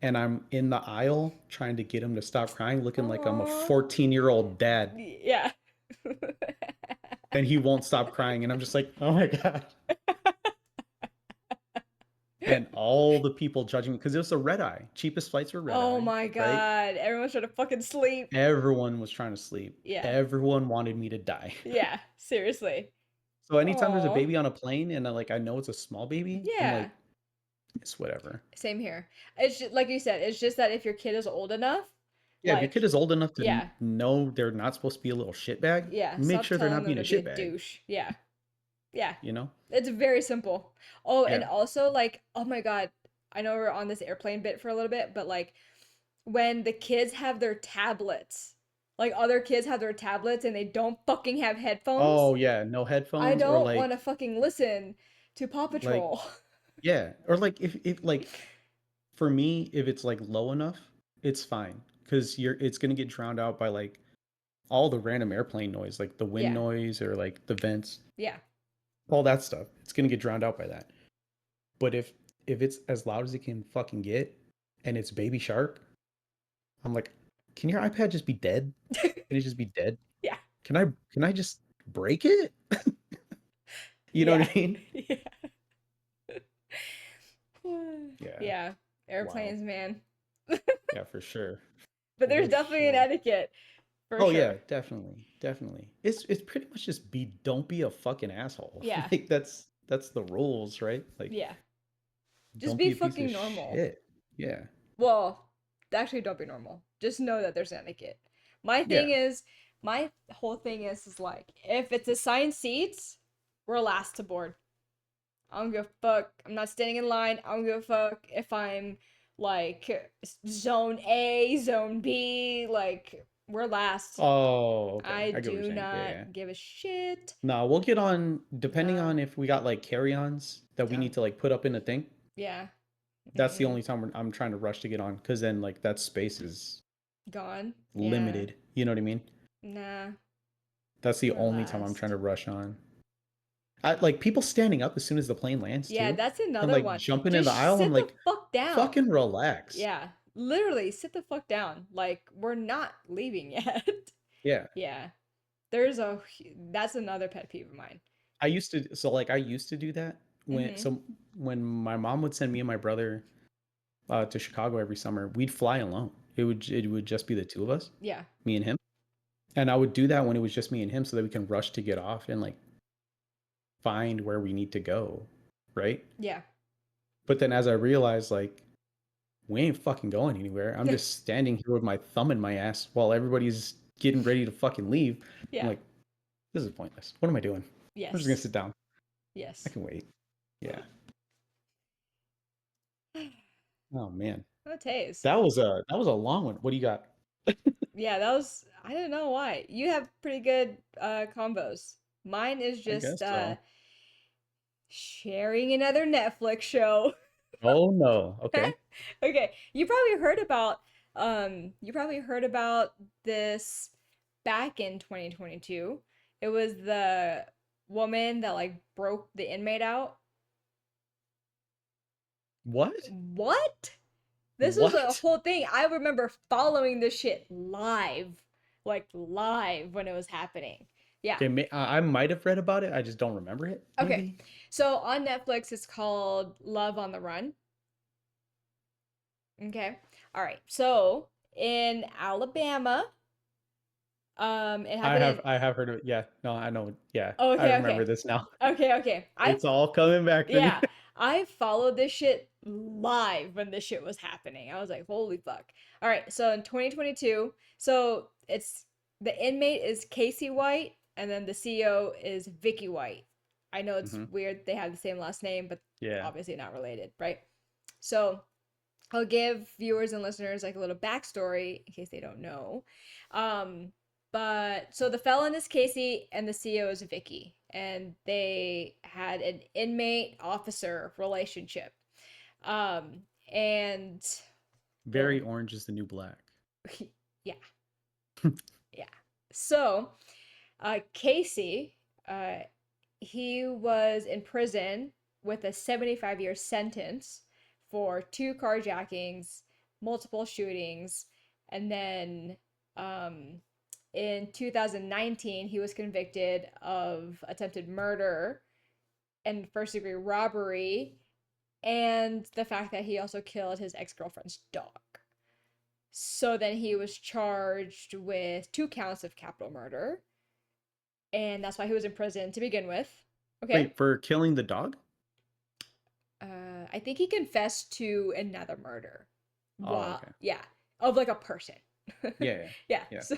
And I'm in the aisle trying to get him to stop crying, looking like I'm a Aw. 14-year-old dad. Yeah. And he won't stop crying. And I'm just like, oh my God. And all the people judging me because it was a red eye. Cheapest flights were red Oh eye, my right? god. Everyone's trying to fucking sleep. Everyone was trying to sleep. Yeah. Everyone wanted me to die. Yeah. Seriously. So anytime there's a Oh. baby on a plane and I know it's a small baby, I'm Yeah. like, it's whatever. Same here. It's just, like you said, it's just that if your kid is old enough, Yeah, if your kid like, is old enough to yeah. know they're not supposed to be a little shitbag, Yeah. make Stop sure they're telling not them being a to be a shitbag. douche. Yeah. Yeah. You know? It's very simple. Oh, and Yeah. also, like, oh my god. I know we're on this airplane bit for a little bit, but like, when the kids have their tablets, like other kids have their tablets and they don't fucking have headphones, Oh yeah, no I headphones or don't want to fucking listen to Paw like Patrol. yeah, or like if like for me, if it's like low enough, it's fine because it's gonna get drowned out by like all the random airplane noise, like the wind Yeah, noise or like the vents, yeah, all that stuff. It's gonna get drowned out by that. But if it's as loud as it can fucking get, and it's Baby Shark, I'm like, can your iPad just be dead? Can it just be dead? yeah, Can I just break it? You know what yeah, I mean? yeah. Yeah, Yeah, wild. airplanes, man. Yeah, for sure. But there's For definitely an sure. etiquette, for Oh yeah, sure. definitely. Definitely. It's pretty much just don't be a fucking asshole. Yeah, Like that's the rules, right? Like yeah. Just don't be be a piece of fucking normal. shit. Yeah. Well, actually, don't be normal. Just know that there's etiquette. My thing Yeah. is, my whole thing is like, if it's assigned seats, we're last to board. I don't give a fuck. I'm not standing in line. I don't give a fuck if I'm like zone A, zone B, like We're last. Oh, okay. I I get what you're do saying. Yeah, yeah. not give a shit. No, we'll get on depending No. on if we got like carry-ons that we No. need to like put up in a thing. Yeah. That's the Mm-mm. only time I'm trying to rush to get on because then like that space is Gone. Yeah. limited. You know what I mean? Nah. That's the We're only time I'm trying last. to rush on. I like people standing up as soon as the plane lands Yeah, too, that's and another like one. jumping in the Just aisle. I'm sit the like, fuck down. fucking relax. Yeah. Literally, sit the fuck down. Like, we're not leaving yet. Yeah. Yeah. That's another pet peeve of mine. I used to do that Mm-hmm. when my mom would send me and my brother to Chicago every summer, we'd fly alone. It would just be the two of us, Yeah. me and him. And I would do that when it was just me and him so that we can rush to get off and like find where we need to go, right? Yeah. But then as I realized like we ain't fucking going anywhere. I'm just standing here with my thumb in my ass while everybody's getting ready to fucking leave. I'm Yeah. like, this is pointless. What am I doing? I'm just gonna Yes. sit down. I Yes. can wait. Yeah. Oh man. Taste. That was a long one. What do you got? Yeah, that was, I don't know why. You have pretty good combos. Mine is I just guess so. sharing another Netflix show. Oh no. Okay. Okay, you probably heard about this back in 2022. It was the woman that like broke the inmate out. What? What? This was a What? whole thing. I remember following this shit live, like live when it was happening. Yeah. Okay, I might have read about it. I just don't remember it. Okay. Maybe. So on Netflix, it's called Love on the Run. Okay. All right. So in Alabama, it happened in. I have heard of it. Yeah. No, I know. Yeah, Oh, I okay, remember okay, this now. okay. It's all coming back to me. Yeah, I followed this shit live when this shit was happening. I was like, holy fuck. All right, so in 2022, so it's the inmate is Casey White, and then the CEO is Vicky White. I know it's Hmm. weird they have the same last name, but Yeah. obviously not related, right? So I'll give viewers and listeners like a little backstory in case they don't know. Um, but so the felon is Casey and the CEO is Vicky, and they had an inmate officer relationship. Um, and Very well, orange is the new black. yeah, yeah. So Casey, uh, he was in prison with a 75-year sentence for two carjackings, multiple shootings, and then in 2019 he was convicted of attempted murder and first degree robbery and the fact that he also killed his ex-girlfriend's dog. So then he was charged with two counts of capital murder, and that's why he was in prison to begin with. Okay. Wait, for killing the dog? I think he confessed to another murder. Oh, Wow. okay. Yeah. Of like a person. Yeah, Yeah. yeah. So,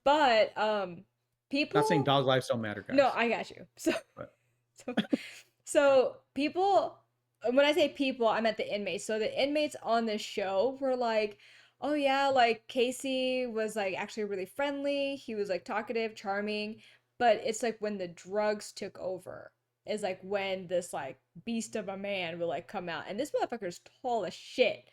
but Not saying people. dog lives don't matter, No, guys. I got you. So But so so people. When I say people, I meant the inmates. So the inmates on this show were like, "Oh yeah, like Casey was like actually really friendly. He was like talkative, charming, but it's like when the drugs took over is like when this like beast of a man will like come out. And this motherfucker's tall as shit.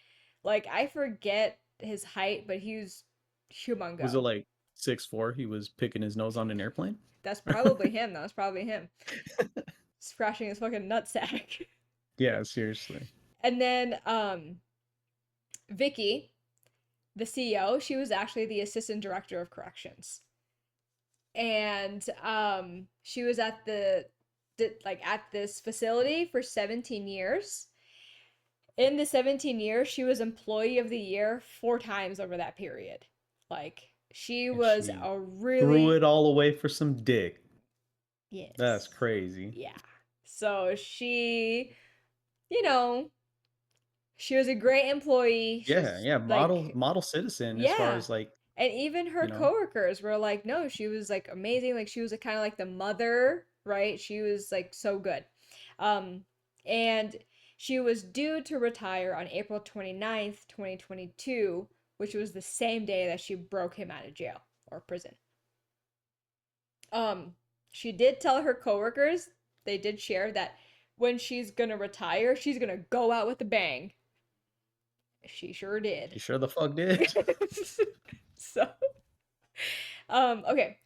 Like I forget his height, but he's was it humongo. like 6'4"? He was picking his nose on an airplane? That's probably him. That was probably him. Scratching his fucking nutsack. Yeah, seriously. And then Vicky, the CEO, she was actually the assistant director of corrections. And she was at like at this facility for 17 years. In the 17 years, she was employee of the year 4 times over that period. Like she And was she a threw really it all away for some dick. That's yes. crazy. Yeah. So you know, she was a great employee. Yeah, She's yeah, like model citizen as far yeah. as like, And even her you know, coworkers were like, no, she was like amazing. Like she was kind of like the mother, right? She was like so good. Um, and she was due to retire on April 29th, 2022, which was the same day that she broke him out of jail or prison. Um, she did tell her coworkers, they did share that when she's gonna retire, she's gonna go out with a bang. She sure did. You sure the fuck did? So, okay.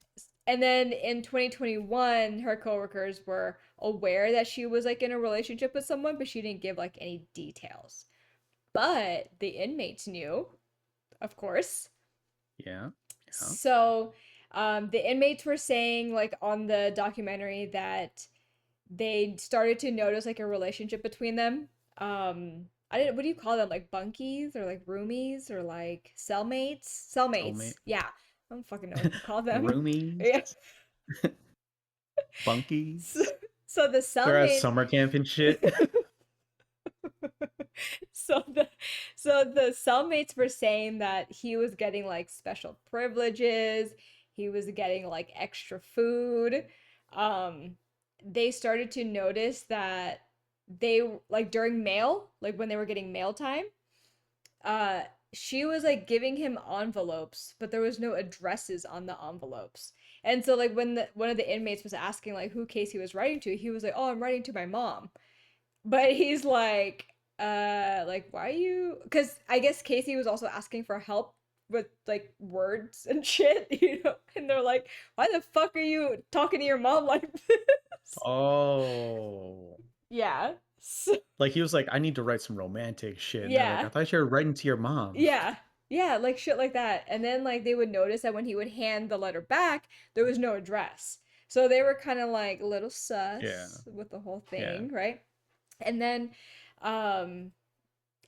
And then in 2021, her coworkers were aware that she was like in a relationship with someone, but she didn't give like any details. But the inmates knew, of course. Yeah. Yeah. So, the inmates were saying like on the documentary that they started to notice like a relationship between them. I didn't. What do you call them? Like bunkies or like roomies or like cellmates? Cellmates. Soulmate. Yeah, I don't fucking know what to call them. Roomies. Yeah. So, Bunkies. so the They're at cellmate. summer camp and shit. so the so the cellmates were saying that he was getting like special privileges. He was getting like extra food. Um, they started to notice that they like during mail, like when they were getting mail time, uh, she was like giving him envelopes, but there was no addresses on the envelopes. And so like when one of the inmates was asking like who Casey was writing to, he was like, "Oh, I'm writing to my mom." But he's like why are you, because I guess Casey was also asking for help with like words and shit, and they're like, why the fuck are you talking to your mom like this? Oh. Yeah. So, Like he was like, I need to write some romantic shit. And they're like, yeah. I thought you were writing to your mom. Yeah. Yeah, like shit like that. And then like they would notice that when he would hand the letter back, there was no address. So they were kind of like a little Yeah. sus with the whole Yeah. thing, right? And then um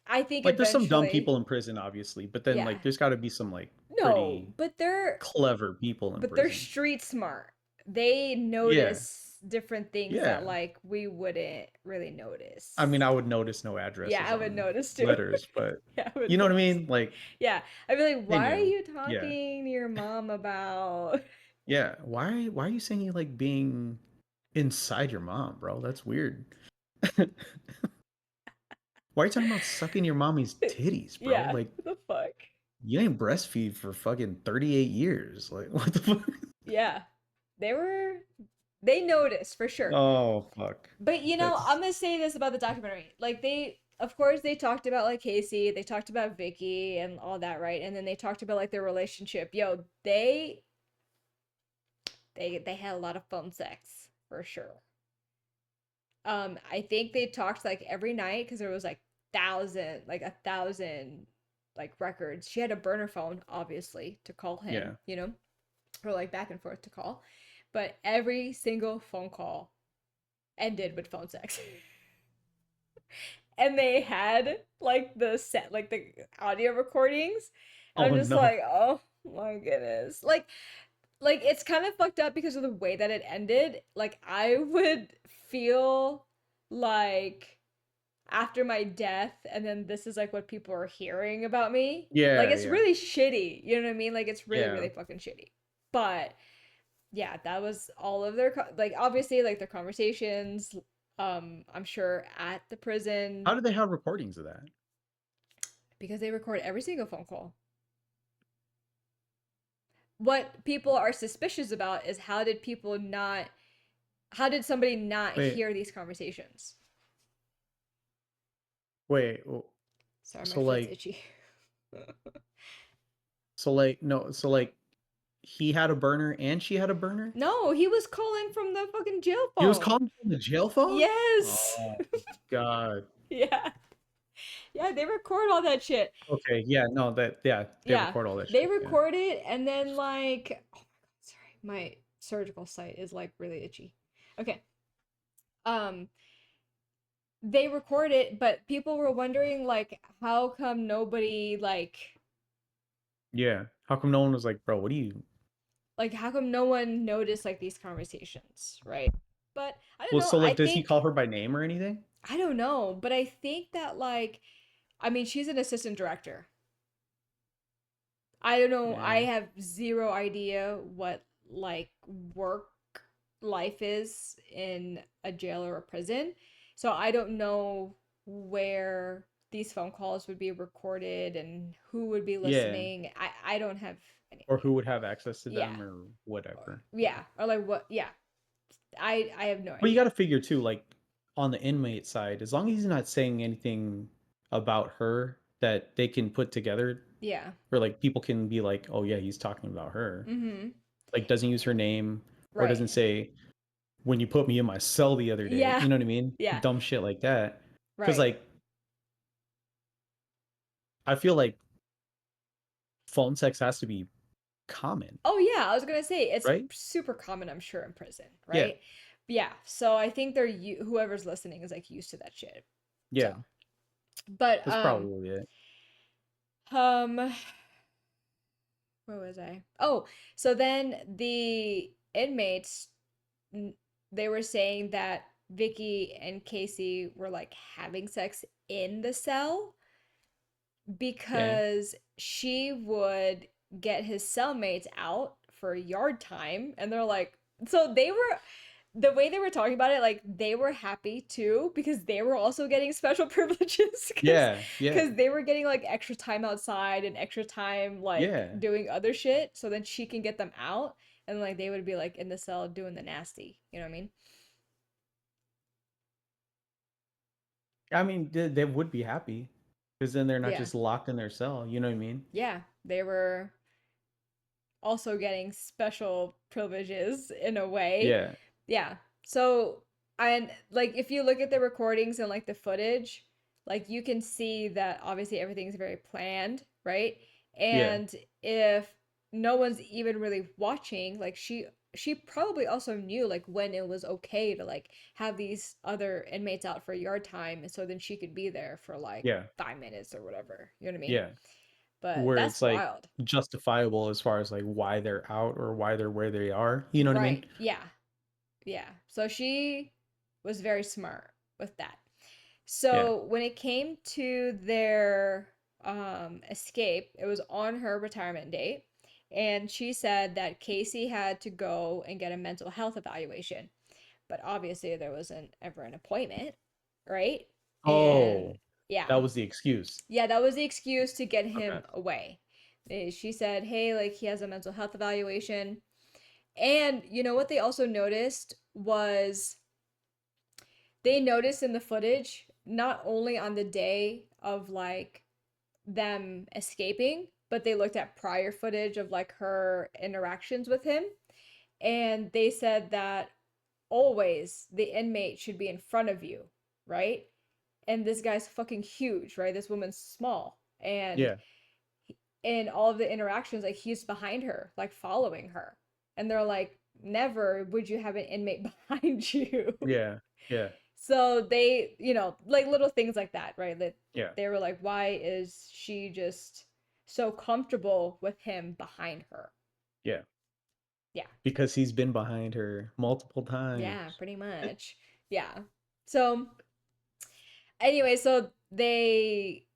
I think Like there's some dumb eventually, people in prison, obviously, but then yeah. like there's gotta be some like No, pretty but clever people in they're prison. street smart. They Yeah. notice different things that Yeah. like we wouldn't really I notice. mean, I would notice no Yeah, addresses I would on notice too. letters, but Yeah, I would you know what I notice. mean? Like Yeah, I'd be like, they why are knew. you Yeah. talking to your mom about? Yeah. Why are you saying you like being inside your mom, bro? That's weird. Why are you talking about sucking your mommy's titties, bro? Yeah, Like what the fuck? you ain't breastfeed for fucking 38 years. Like what the fuck? Yeah, they were, they noticed for sure. Oh fuck. But That's I'm gonna say this about the documentary. Like they, of course, they talked about like Casey, they talked about Vicky and all that, right? And then they talked about like their relationship. Yo, they had a lot of phone sex for sure. I think they talked like every night because there was like like 1,000 like records. She had a burner phone, obviously, to call him, yeah. or like back and forth to call. But every single phone call ended with phone sex. And they had like the set, like the audio recordings. And I'm Oh just no. like, oh my goodness. Like it's kind of fucked up because of the way that it ended. Like I would feel like after my death and then this is like what people are hearing about me. Like Yeah, it's yeah. really shitty. You know what I mean? Like it's really Yeah. really fucking shitty. But yeah, that was all of their like obviously like their conversations, I'm sure at the How prison, do they have recordings of that? because they record every single phone call. What people are suspicious about is how did somebody not Wait, hear these conversations? wait. Sorry, my So foot's like itchy. so like no, so like he had a burner and she had a burner? No, he was calling from the fucking jail He was phone. calling from the jail phone? Yes. Oh god. Yeah. Yeah, they record all that shit. Okay, yeah, no, that yeah, they Yeah. record all that They shit. Yeah. record it and then like, oh my god, sorry. My surgical site is like really itchy. Okay. Um they record it, but people were wondering like how come nobody Yeah. How come no one was like, bro, what do you like how come no one noticed like these conversations, right? But I don't Well, know. so like does he call her by name or anything? I don't know, but I think that like I mean, she's an assistant director. I don't know. I Yeah. have zero idea what like work life is in a jail or a prison. So I don't know where these phone calls would be recorded and who would be Yeah. listening. I don't have any Or idea. who would have access to Yeah. them or whatever. Yeah. Yeah. Or like what? Yeah. I have no But you idea. got to figure too, like on the inmate side, as long as he's not saying anything about her that they can put together, Yeah. or like people can be like, oh yeah, he's talking about her. Mm-hmm. Like doesn't use her name or Right. doesn't say when you put me in my cell the other day. Yeah. You know what I mean? Yeah. Dumb shit like that. Because Right. like I feel like phone sex has to be common, Oh yeah, I was gonna say it's right? super common, I'm sure, in prison, Yeah, right? Yeah. So I think whoever's listening is like used to that shit. So, yeah. but That's probably it. um, where was I? Oh, so then the inmates, n- they were saying that Vicky and Casey were like having sex in the cell Okay. because she would get his cellmates out for yard time, and they're like, so they were, the way they were talking about it, like they were happy too because they were also getting special privileges Yeah, yeah, because they were getting like extra time outside and extra time like yeah. doing other shit, so then she can get them out, and like they would be like in the cell doing the nasty, you know what I mean? I mean, they would be happy because then they're not Yeah. just locked in their cell. You know what I mean? Yeah, they were also getting special privileges in a way. Yeah, Yeah. So, and like if you look at the recordings and like the footage, like you can see that obviously everything's very planned, right? yeah, And if no one's even really watching, like she probably also knew like when it was okay to like have these other inmates out for yard time so then she could be there for like yeah, 5 minutes or whatever. You know what I mean? yeah. But Where that's it's like wild. justifiable as far as like why they're out or why they're where they are. You know what I mean? Right. Yeah. Yeah. So she was very smart with that. Yeah. So when it came to their escape, it was on her retirement date. And she said that Casey had to go and get a mental health evaluation. But obviously there wasn't ever an appointment, right? And Oh, that yeah. was the excuse. Yeah, that was the excuse to get Okay. him away. She said, "Hey, like he has a mental health evaluation." And you know what they also noticed was they noticed in the footage, not only on the day of like them escaping, but they looked at prior footage of like her interactions with him. And they said that always the inmate should be in front of you, right? And this guy's fucking huge, right? This woman's small. And Yeah. in all of the interactions, like he's behind her, like following her. And they're like, never would you have an inmate behind you. Yeah. Yeah. So they, like little things like that, right? That Yeah. they were like, why is she just so comfortable with him behind her? Yeah. Yeah. Because he's been behind her multiple Yeah, times. pretty much. Yeah. So anyway, so they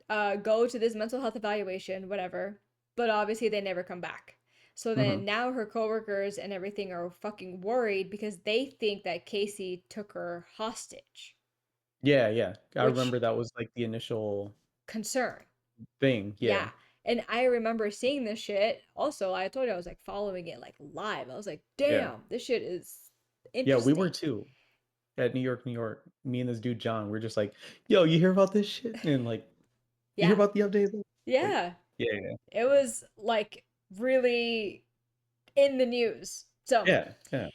go to this mental health evaluation, whatever, but obviously they never come back. So Hmm. then now her coworkers and everything are fucking worried because they think that Casey took her hostage, Yeah, yeah. I which remember that was like the initial concern. thing. Yeah. Yeah. And I remember seeing this shit. Also, I told you I was like following it like live. I was like, Yeah. damn, this shit is Yeah, we were interesting. too. At New York, New York. Me and this dude John, we're just like, "Yo, you hear about this shit?" And like, "You hear Yeah. about the update?" Like, Yeah. yeah, yeah. It was like really in the news. Yeah, yeah.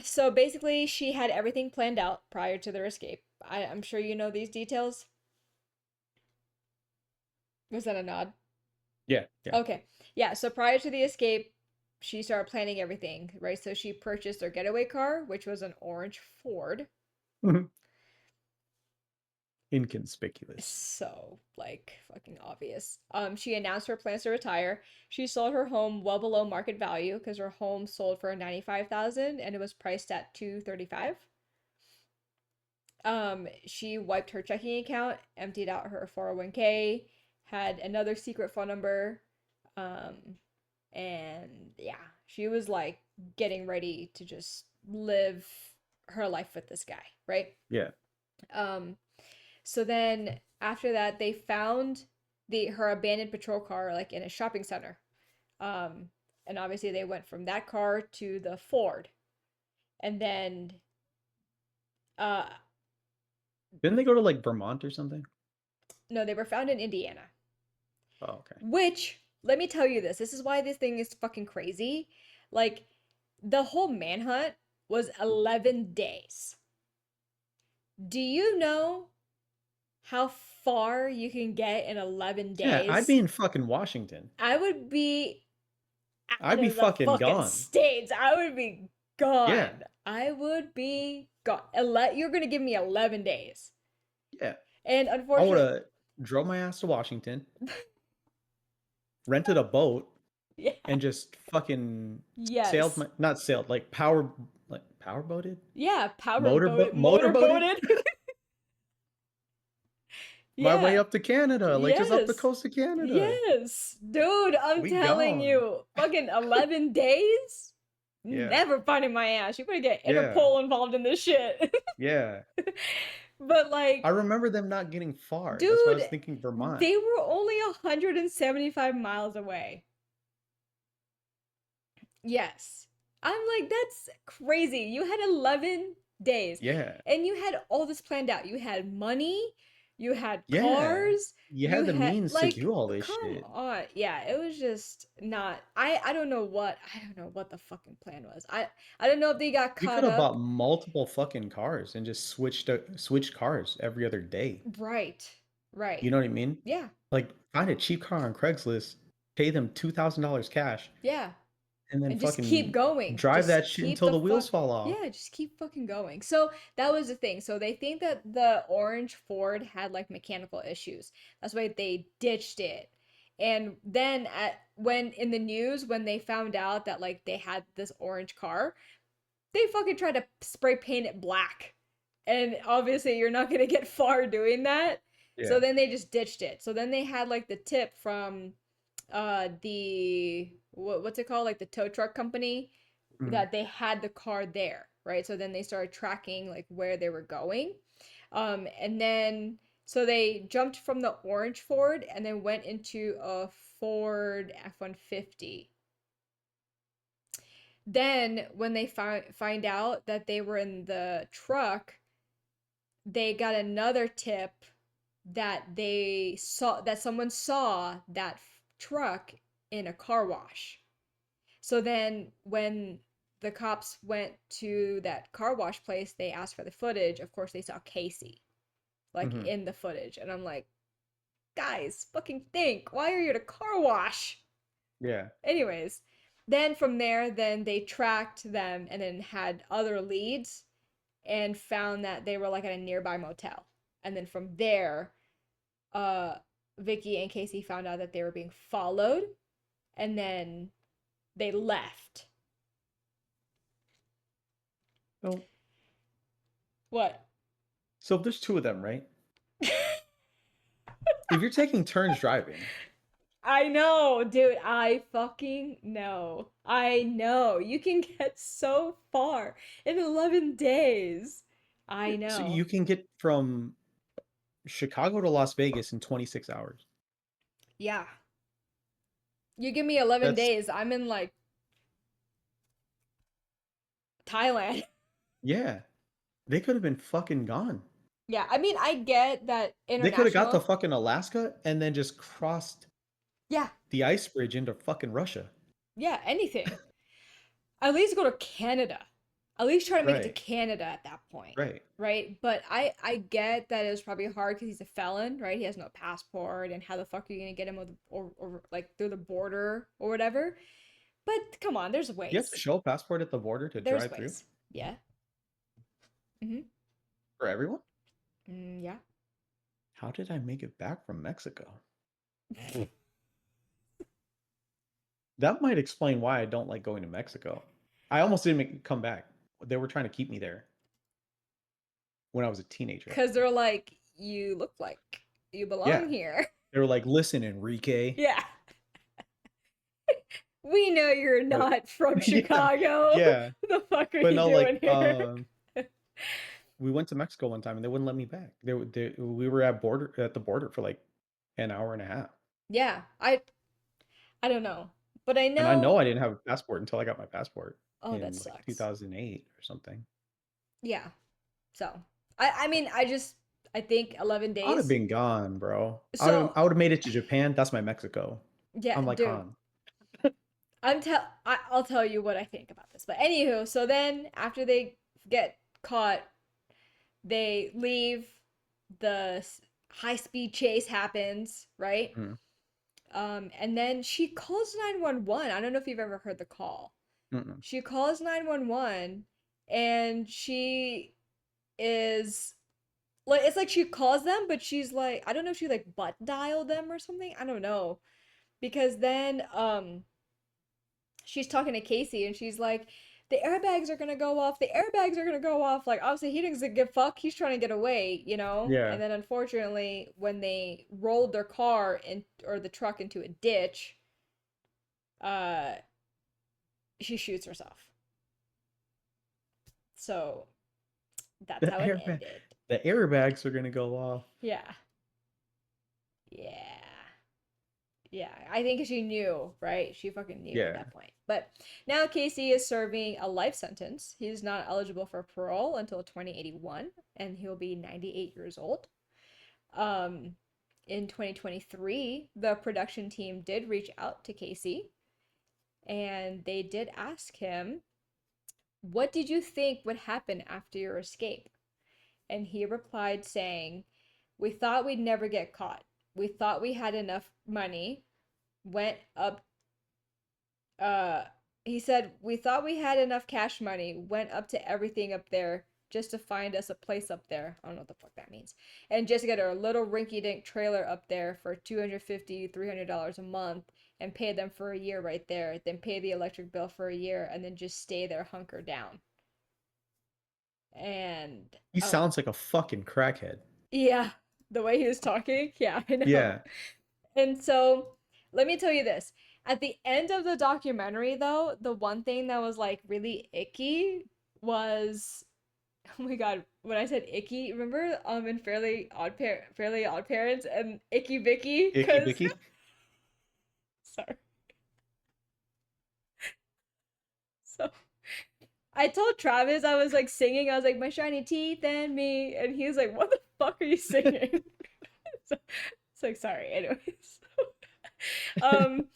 So basically she had everything planned out prior to their escape. I'm sure you know these details. Was that a nod? Yeah, yeah. Okay. Yeah, so prior to the escape, she started planning everything, right? So she purchased their getaway car, which was an orange Ford. Inconspicuous. So, like, fucking obvious. She announced her plans to retire. She sold her home well below market value because her home sold for 95,000 and it was priced at 235. She wiped her checking account, emptied out her 401k, had another secret phone number, um, and yeah, she was like getting ready to just live her life with this guy, right? Yeah. Um, so then After that, they found her abandoned patrol car like in a shopping center. Um, and obviously they went from that car to the Ford, and then uh, Didn't they go to like Vermont or something? no, they were found in Indiana. Oh, okay. Which, let me tell you this. This is why this thing is fucking crazy. Like, the whole manhunt was 11 days. Do you know how far you can get in 11 Yeah, I'd days? be in fucking Washington. I would be out I'd be of the fucking fucking gone. states. I would be Yeah, gone. I would be gone. You're gonna give me 11 days. yeah. And I would unfortunately, have drove my ass to Washington, rented a boat, yeah, and just fucking sailed yes. my not sailed like power boated Yeah, powerboat, motorboated motorboated. my way Yeah. up to Canada, like just up the Yes. coast of Canada. Yes. Dude, I'm We telling gone. you, fucking 11 days? Yeah, Never finding my ass. You're gonna get yeah, Interpol involved in this shit. yeah. But I like, remember them not getting far. That's why I dude, was thinking Vermont. they were only 175 miles away. Yes. I'm like, that's crazy. You had 11 days Yeah, and you had all this planned out. You had money, you had yeah. cars, You you had the had means to like, do all this come shit. on. Yeah, it was just not I don't know what the fucking plan was. I don't know if they got You caught could have up. bought multiple fucking cars and just switched cars every other day. Right. You Right. know what I mean? Yeah. Like find a cheap car on Craigslist, pay them $2,000 cash, Yeah. and then And just keep fucking going. drive Just that shit keep until the the wheels fuck. fall off. Yeah, just keep fucking going. So that was the thing. So they think that the orange Ford had like mechanical issues. That's why they ditched it. And then when in the news when they found out that like they had this orange car, they fucking tried to spray paint it black. And obviously you're not going to get far doing that. So Yeah. then they just ditched it. So then they had like the tip from what's it called, like the tow truck company, Mhm. that they had the car there, right? So then they started tracking like where they were going, and then so they jumped from the orange Ford and then went into a Ford F-150. Then when they find out that they were in the truck, they got another tip that someone saw that truck in a car wash. So then when the cops went to that car wash place, they asked for the footage. Of course, they saw Casey like Mhm. in the footage. And I'm like, guys, fucking think. Why are you at a car wash? Yeah. Anyways, then from there, then they tracked them and then had other leads and found that they were like at a nearby motel. And then from there, uh, Vicky and Casey found out that they were being followed, and then they left. So What? so if there's two of them, right? If you're taking turns driving, I know, dude. I fucking know. I know. You can get so far in 11 days. I so know. you can get from Chicago to Las Vegas in 26 hours. Yeah. You give me 11 That's days, I'm in like Thailand. yeah. They could have been fucking gone. Yeah, I mean, I get that They could have got to international. fucking Alaska and then just crossed Yeah. the ice bridge into fucking Russia. Yeah, anything. At least go to Canada. At least try to make it to Right. Canada at that point, Right. right? But I get that it was probably hard because he's a felon, right? He has no passport, and how the fuck are you gonna get him with, or like through the border or whatever? But come on, there's You have to ways. show a passport at the border to There's drive through ways. Yeah. Mm-hmm. for everyone. Yeah. How did I make it back from Mexico? That might explain why I don't like going to Mexico. I almost didn't come back. They were trying to keep me there when I was a teenager. Because they're like, you look like you Yeah. belong here. They were like, "Listen, Enrique." Yeah. We know you're But not from yeah, Chicago. yeah. What the fuck are But you no, doing like, here? we went to Mexico one time and they wouldn't let me back. We were at the border for like an hour and a half. Yeah, I don't know, but I And I know know. I didn't have a passport until I got my passport Oh, that in like sucks. 2008 or something. Yeah. So I mean I think 11 I would have days. been gone, bro. So I would have made it to Japan. That's my Mexico. yeah, I'm like dude. Han. I'll tell you what I think about this. But anywho, so then after they get caught, they leave. The high speed chase happens, right? Mm, And then she calls 911. I don't know if you've ever heard the call. mm-mm. She calls 911 and she is like it's like she calls them, but she's like I don't know if she like butt dialed them or something. I don't know. Because then she's talking to Casey and she's like, the airbags are gonna go off. The airbags are gonna go off. Like obviously he doesn't give fuck. He's trying to get away, you know. Yeah. And then unfortunately, when they rolled their car in or the truck into a ditch, uh, she shoots herself. So that's The how it airbag, ended. the airbags are gonna go off. Yeah, yeah, yeah. I think she knew, right? She fucking knew at Yeah. that point. But now Casey is serving a life sentence. He's not eligible for parole until 2081, and he'll be 98 years old. Um, in 2023, the production team did reach out to Casey and they did ask him, what did you think would happen after your escape? And he replied saying, we thought we'd never get caught. We thought we had enough money, went up uh he said we thought we had enough cash money, went up to everything up there just to find us a place up there. I don't know what the fuck that means. And just get a little rinky dink trailer up there for $250, $300 a month and pay them for a year right there, then pay the electric bill for a year and then just stay there hunker down. And He sounds like a fucking crackhead. yeah, the way he was talking, yeah, I know. Yeah. And so, let me tell you this. At the end of the documentary, though, the one thing that was like really icky was, oh my God, when I said icky, remember in Fairly Odd Parents and Icky Vicky? Icky Cause Bicky. sorry. So I told Travis I was like singing, I was like, my shiny teeth and me, and he was like, what the fuck are you singing? So it's like sorry, anyways. um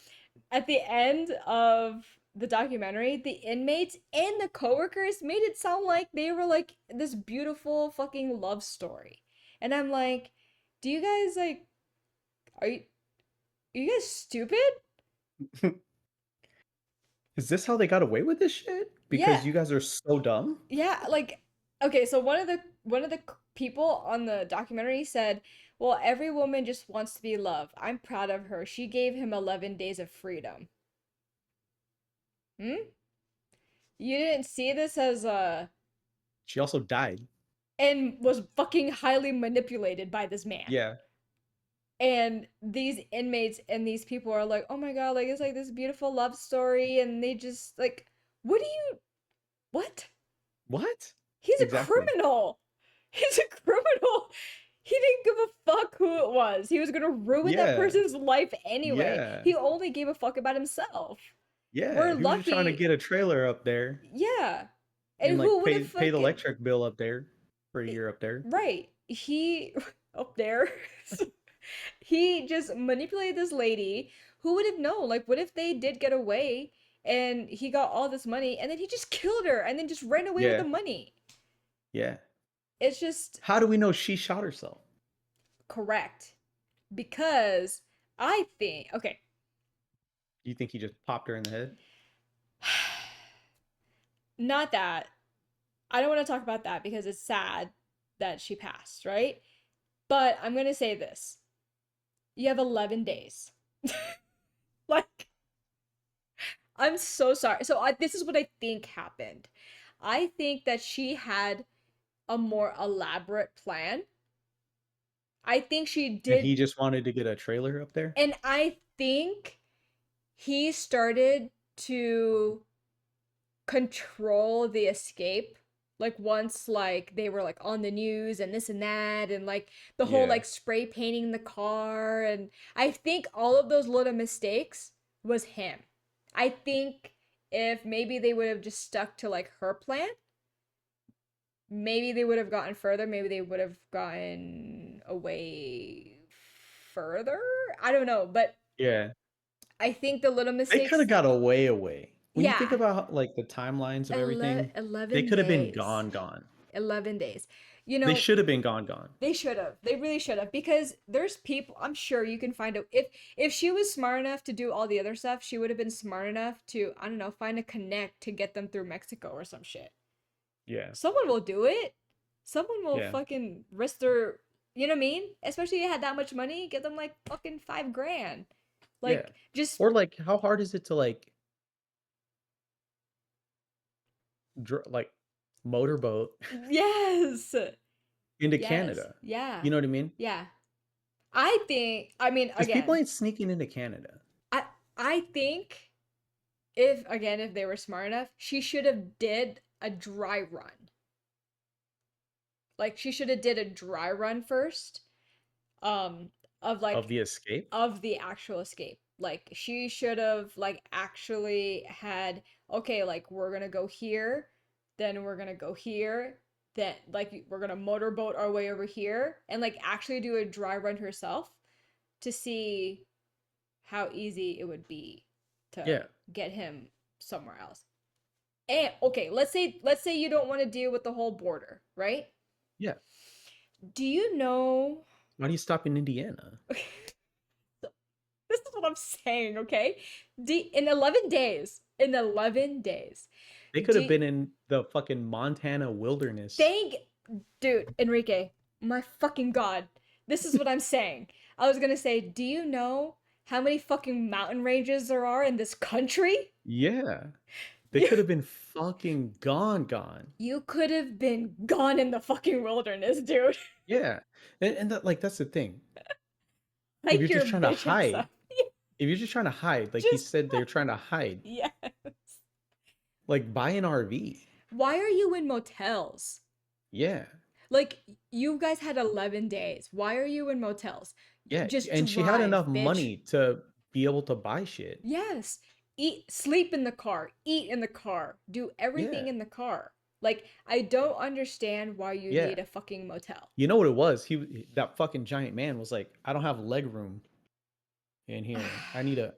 at the end of the documentary, the inmates and the coworkers made it sound like they were like this beautiful fucking love story. And I'm like, do you guys like are you guys stupid? Is this how they got away with this shit? Yeah. Because you guys are so dumb? Yeah, like okay, so one of the people on the documentary said, "Well, every woman just wants to be loved. I'm proud of her. She gave him 11 days of freedom." Hmm? You didn't see this as a She also died. and was fucking highly manipulated by this man. Yeah. And these inmates and these people are like, oh my God, like it's like this beautiful love story. And they just like, what do you, what? What? He's a Exactly. criminal. He's a criminal. He didn't give a fuck who it was. He was gonna ruin that Yeah. person's life anyway. Yeah. He only gave a fuck about himself. Yeah. We're He was just trying to lucky. get a trailer up there Yeah. And and like who would have pay the fucking, electric bill up there for a year up there. right. He, up there. He just manipulated this lady. Who would have known? Like, what if they did get away and he got all this money and then he just killed her and then just ran away with the Yeah. money? Yeah. It's just How do we know she shot herself? correct. Because I think, okay, You think he just popped her in the head? not that. I don't want to talk about that because it's sad that she passed, right? But I'm going to say this. You have 11 days. Like, I'm so sorry. So this is what I think happened. I think that she had a more elaborate plan. I think she And did, he just wanted to get a trailer up there? and I think he started to control the escape. Like once like they were like on the news and this and that and like the whole Yeah. like spray painting the car and I think all of those little mistakes was him. I think if maybe they would have just stuck to like her plan, maybe they would have gotten further, maybe they would have gotten away further. I don't know, but Yeah. I think the little They could have mistakes, got away. When you think yeah, about like the timelines of everything, they 11 could have been days. gone. 11 days. You They know, should have been gone. they should have. They really should have because there's people, I'm sure you can find out if she was smart enough to do all the other stuff, she would have been smart enough to, I don't know, find a connect to get them through Mexico or some shit. Yeah. Someone will do it. Someone will Yeah. fucking risk their, you know what I mean? Especially if you had that much money, get them like fucking 5 grand. Yeah. Like just Or like how hard is it to like like motorboat yes. into Yes. Canada? Yeah. You know what I mean? Yeah. I think I mean Cuz people again, ain't sneaking into Canada. I I think if again if they were smart enough, she should have did a dry run. Like she should have did a dry run first um of Of like the escape? of the actual escape. Like she should have like actually had okay, like we're going to go here, then we're going to go here, then like we're going to motorboat our way over here and like actually do a dry run herself to see how easy it would be to Yeah. get him somewhere else. And okay, let's say you don't want to deal with the whole border, right? Yeah. Do you know Why do you stop in Indiana? this is what I'm saying, okay? In 11 days, in 11 days. They could have Do been in the fucking Montana wilderness. thank dude, Enrique, my fucking god. This is what I'm saying. I was going to say, do you know how many fucking mountain ranges there are in this country? Yeah. They You could have been fucking gone. you could have been gone in the fucking wilderness, dude. Yeah. And that like that's the thing. If you're Hike your just trying to bitch ass hide, up. if you're just trying to hide, like he Just said they're trying to hide, yes. like buy an RV. Why are you in motels? Yeah. Like you guys had 11 days. Why are you in motels? Yeah. Just And she had drive, enough bitch. money to be able to buy shit. Yes. Eat, sleep in the car, eat in the car, do everything Yeah. in the car. Like I don't understand why you Yeah. need a fucking motel. You know what it was? That fucking giant man was like, I don't have leg room in here. I need a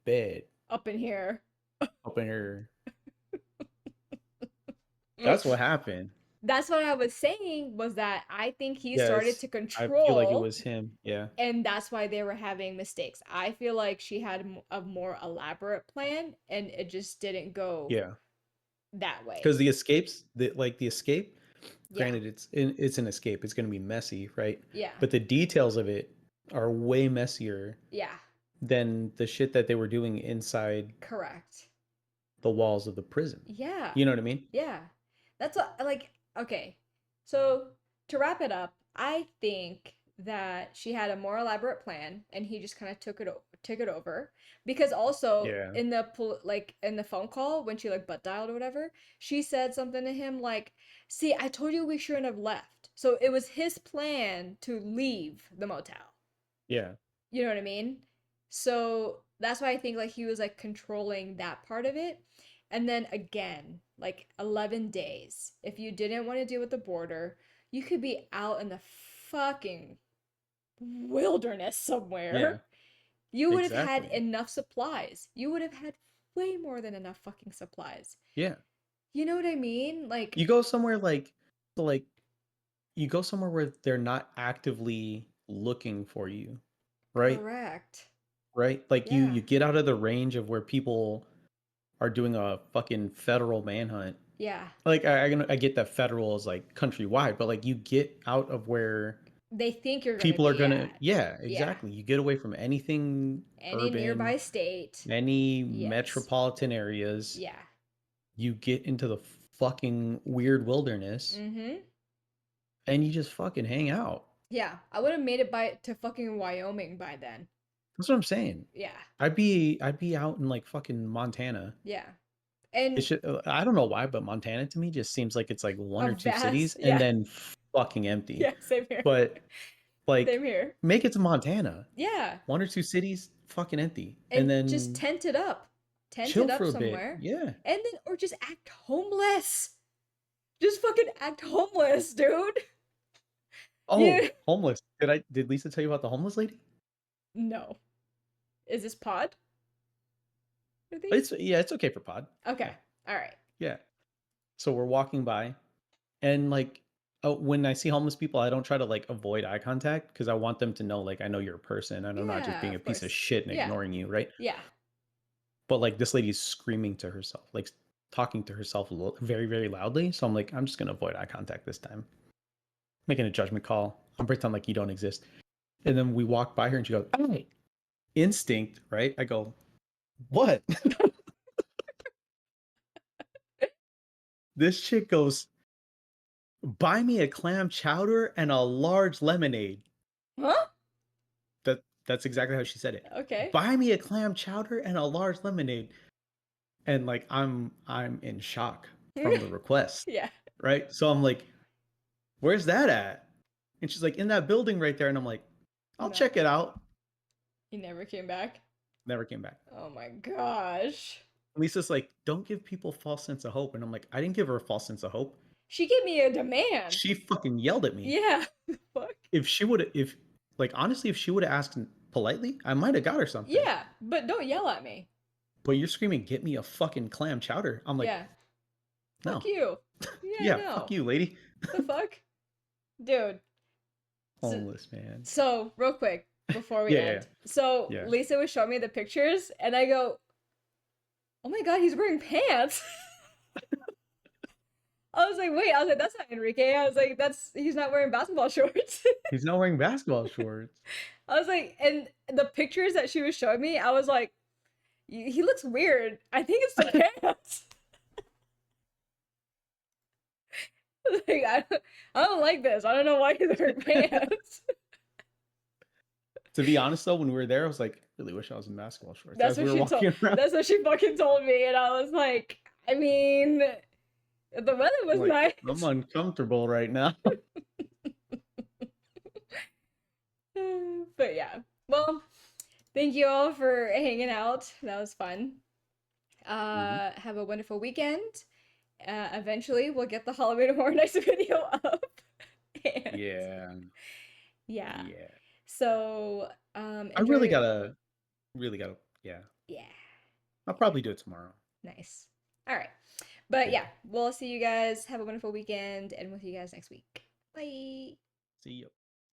bed Up in here. up in here. That's what happened. That's what I was saying was that I think he started Yes. to I feel like it control was him. Yeah. and that's why they were having mistakes. I feel like she had a more elaborate plan and it just didn't go Yeah. that way. Because the escape, Yeah. granted it's an escape. It's gonna be messy, right? Yeah. But the details of it are way messier Yeah. than the shit that they were doing inside Correct. the walls of the prison. Yeah. You know what I mean? Yeah. That's what like okay. So to wrap it up, I think that she had a more elaborate plan and he just kind of took it over because also Yeah. in the like in the phone call when she like butt dialed or whatever, she said something to him like, "See, I told you we shouldn't have left." So it was his plan to leave the motel. Yeah. You know what I mean? So that's why I think like he was like controlling that part of it. And then again, like 11 days. If you didn't want to deal with the border, you could be out in the fucking wilderness Yeah. somewhere. You would have had Exactly. enough supplies. You would have had way more than enough fucking supplies. Yeah. You know what I mean? Like, You go somewhere like you go somewhere where they're not actively looking for you, right? correct. Right? Like you Yeah. get out of the range of where people are doing a fucking federal manhunt. Yeah. Like I get that federal is like countrywide, but like you get out of where They think you're going to people are be gonna, at. yeah, Yeah. exactly. You get away from anything Any urban, nearby state. any Yes. metropolitan areas. Yeah. You get into the fucking weird wilderness Mm-hmm. and you just fucking hang out. Yeah. I would have made it by to fucking Wyoming by then. That's what I'm saying. Yeah. I'd be out in like fucking Montana. Yeah. It And should. I don't know why, but Montana to me just seems like it's like one a or two vast, cities and yeah, then fucking empty. yeah, same here. But like, Same here. make it to Montana, Yeah. one or two cities, fucking empty, and And just then tent it up. Tent chill it for up a bit. somewhere. Yeah. And then, or just act homeless. Just fucking act homeless, dude. Oh, Yeah. homeless. Did Lisa tell you about the homeless lady? No. Is this pod? Are these? It's yeah, it's okay for pod. Okay. Yeah, All right. yeah. So we're walking by, and like, oh, when I see homeless people, I don't try to like avoid eye contact because I want them to know like I know you're a person and I'm not just Yeah, being a of piece of course. shit and Yeah. ignoring you, right? Yeah. But like this lady's screaming to herself, like talking to herself very, very loudly. So I'm like, I'm just gonna avoid eye contact this time, making a judgment call. I'm pretend like you don't exist. And then we walk by her and she goes, "Hey." Instinct, right? I go, "What?" This chick goes, "Buy me a clam chowder and a large lemonade." Huh? That's exactly how she said it. Okay. "Buy me a clam chowder and a large lemonade." And like I'm in shock from the request, Yeah. right? So I'm like, "Where's that at?" And she's like, "In that building right there." And I'm like, "I'll No. check it out." He never came back. Never came back. Oh my gosh. Lisa's like, "Don't give people false sense of hope." And I'm like, I didn't give her a false sense of hope. She gave me a demand. She fucking yelled at me. Yeah. Fuck. If she would have, if like honestly, if she would have asked politely, I might have got her something. Yeah, but don't yell at me. But you're screaming, "Get me a fucking clam chowder." I'm like, Yeah. Fuck no. you. Yeah, Yeah, fuck no. you, lady. The fuck? Dude. So, Homeless man. so real quick before we Yeah, yeah, end. So yeah. Lisa was showing me the pictures and I go, "Oh my god, he's wearing pants." I was like, "Wait." I was like, "That's not Enrique." I was like, "That's he's not wearing basketball shorts." He's not wearing basketball shorts. I was like, and the pictures that she was showing me, I was like, he looks weird. I think it's the pants. Like, I don't like this. I don't know why he's wearing pants. To be honest though, when we were there, I was like, I really wish I was in basketball shorts That's as what we were she told. walking around. That's what she fucking told me, and I was like, I mean, the weather was Like, I'm nice. uncomfortable right now. But yeah. Well, thank you all for hanging out. That was fun. Mhm. Have a wonderful weekend. Eventually, we'll get the Halloween Horror Nights video up. And Yeah. yeah. Yeah. So, I enjoy. really gotta, yeah. Yeah. I'll Yeah. probably do it tomorrow. Nice. All right. But Yeah. yeah, we'll see you guys. Have a wonderful weekend, and we'll see you guys next week. Bye. See you.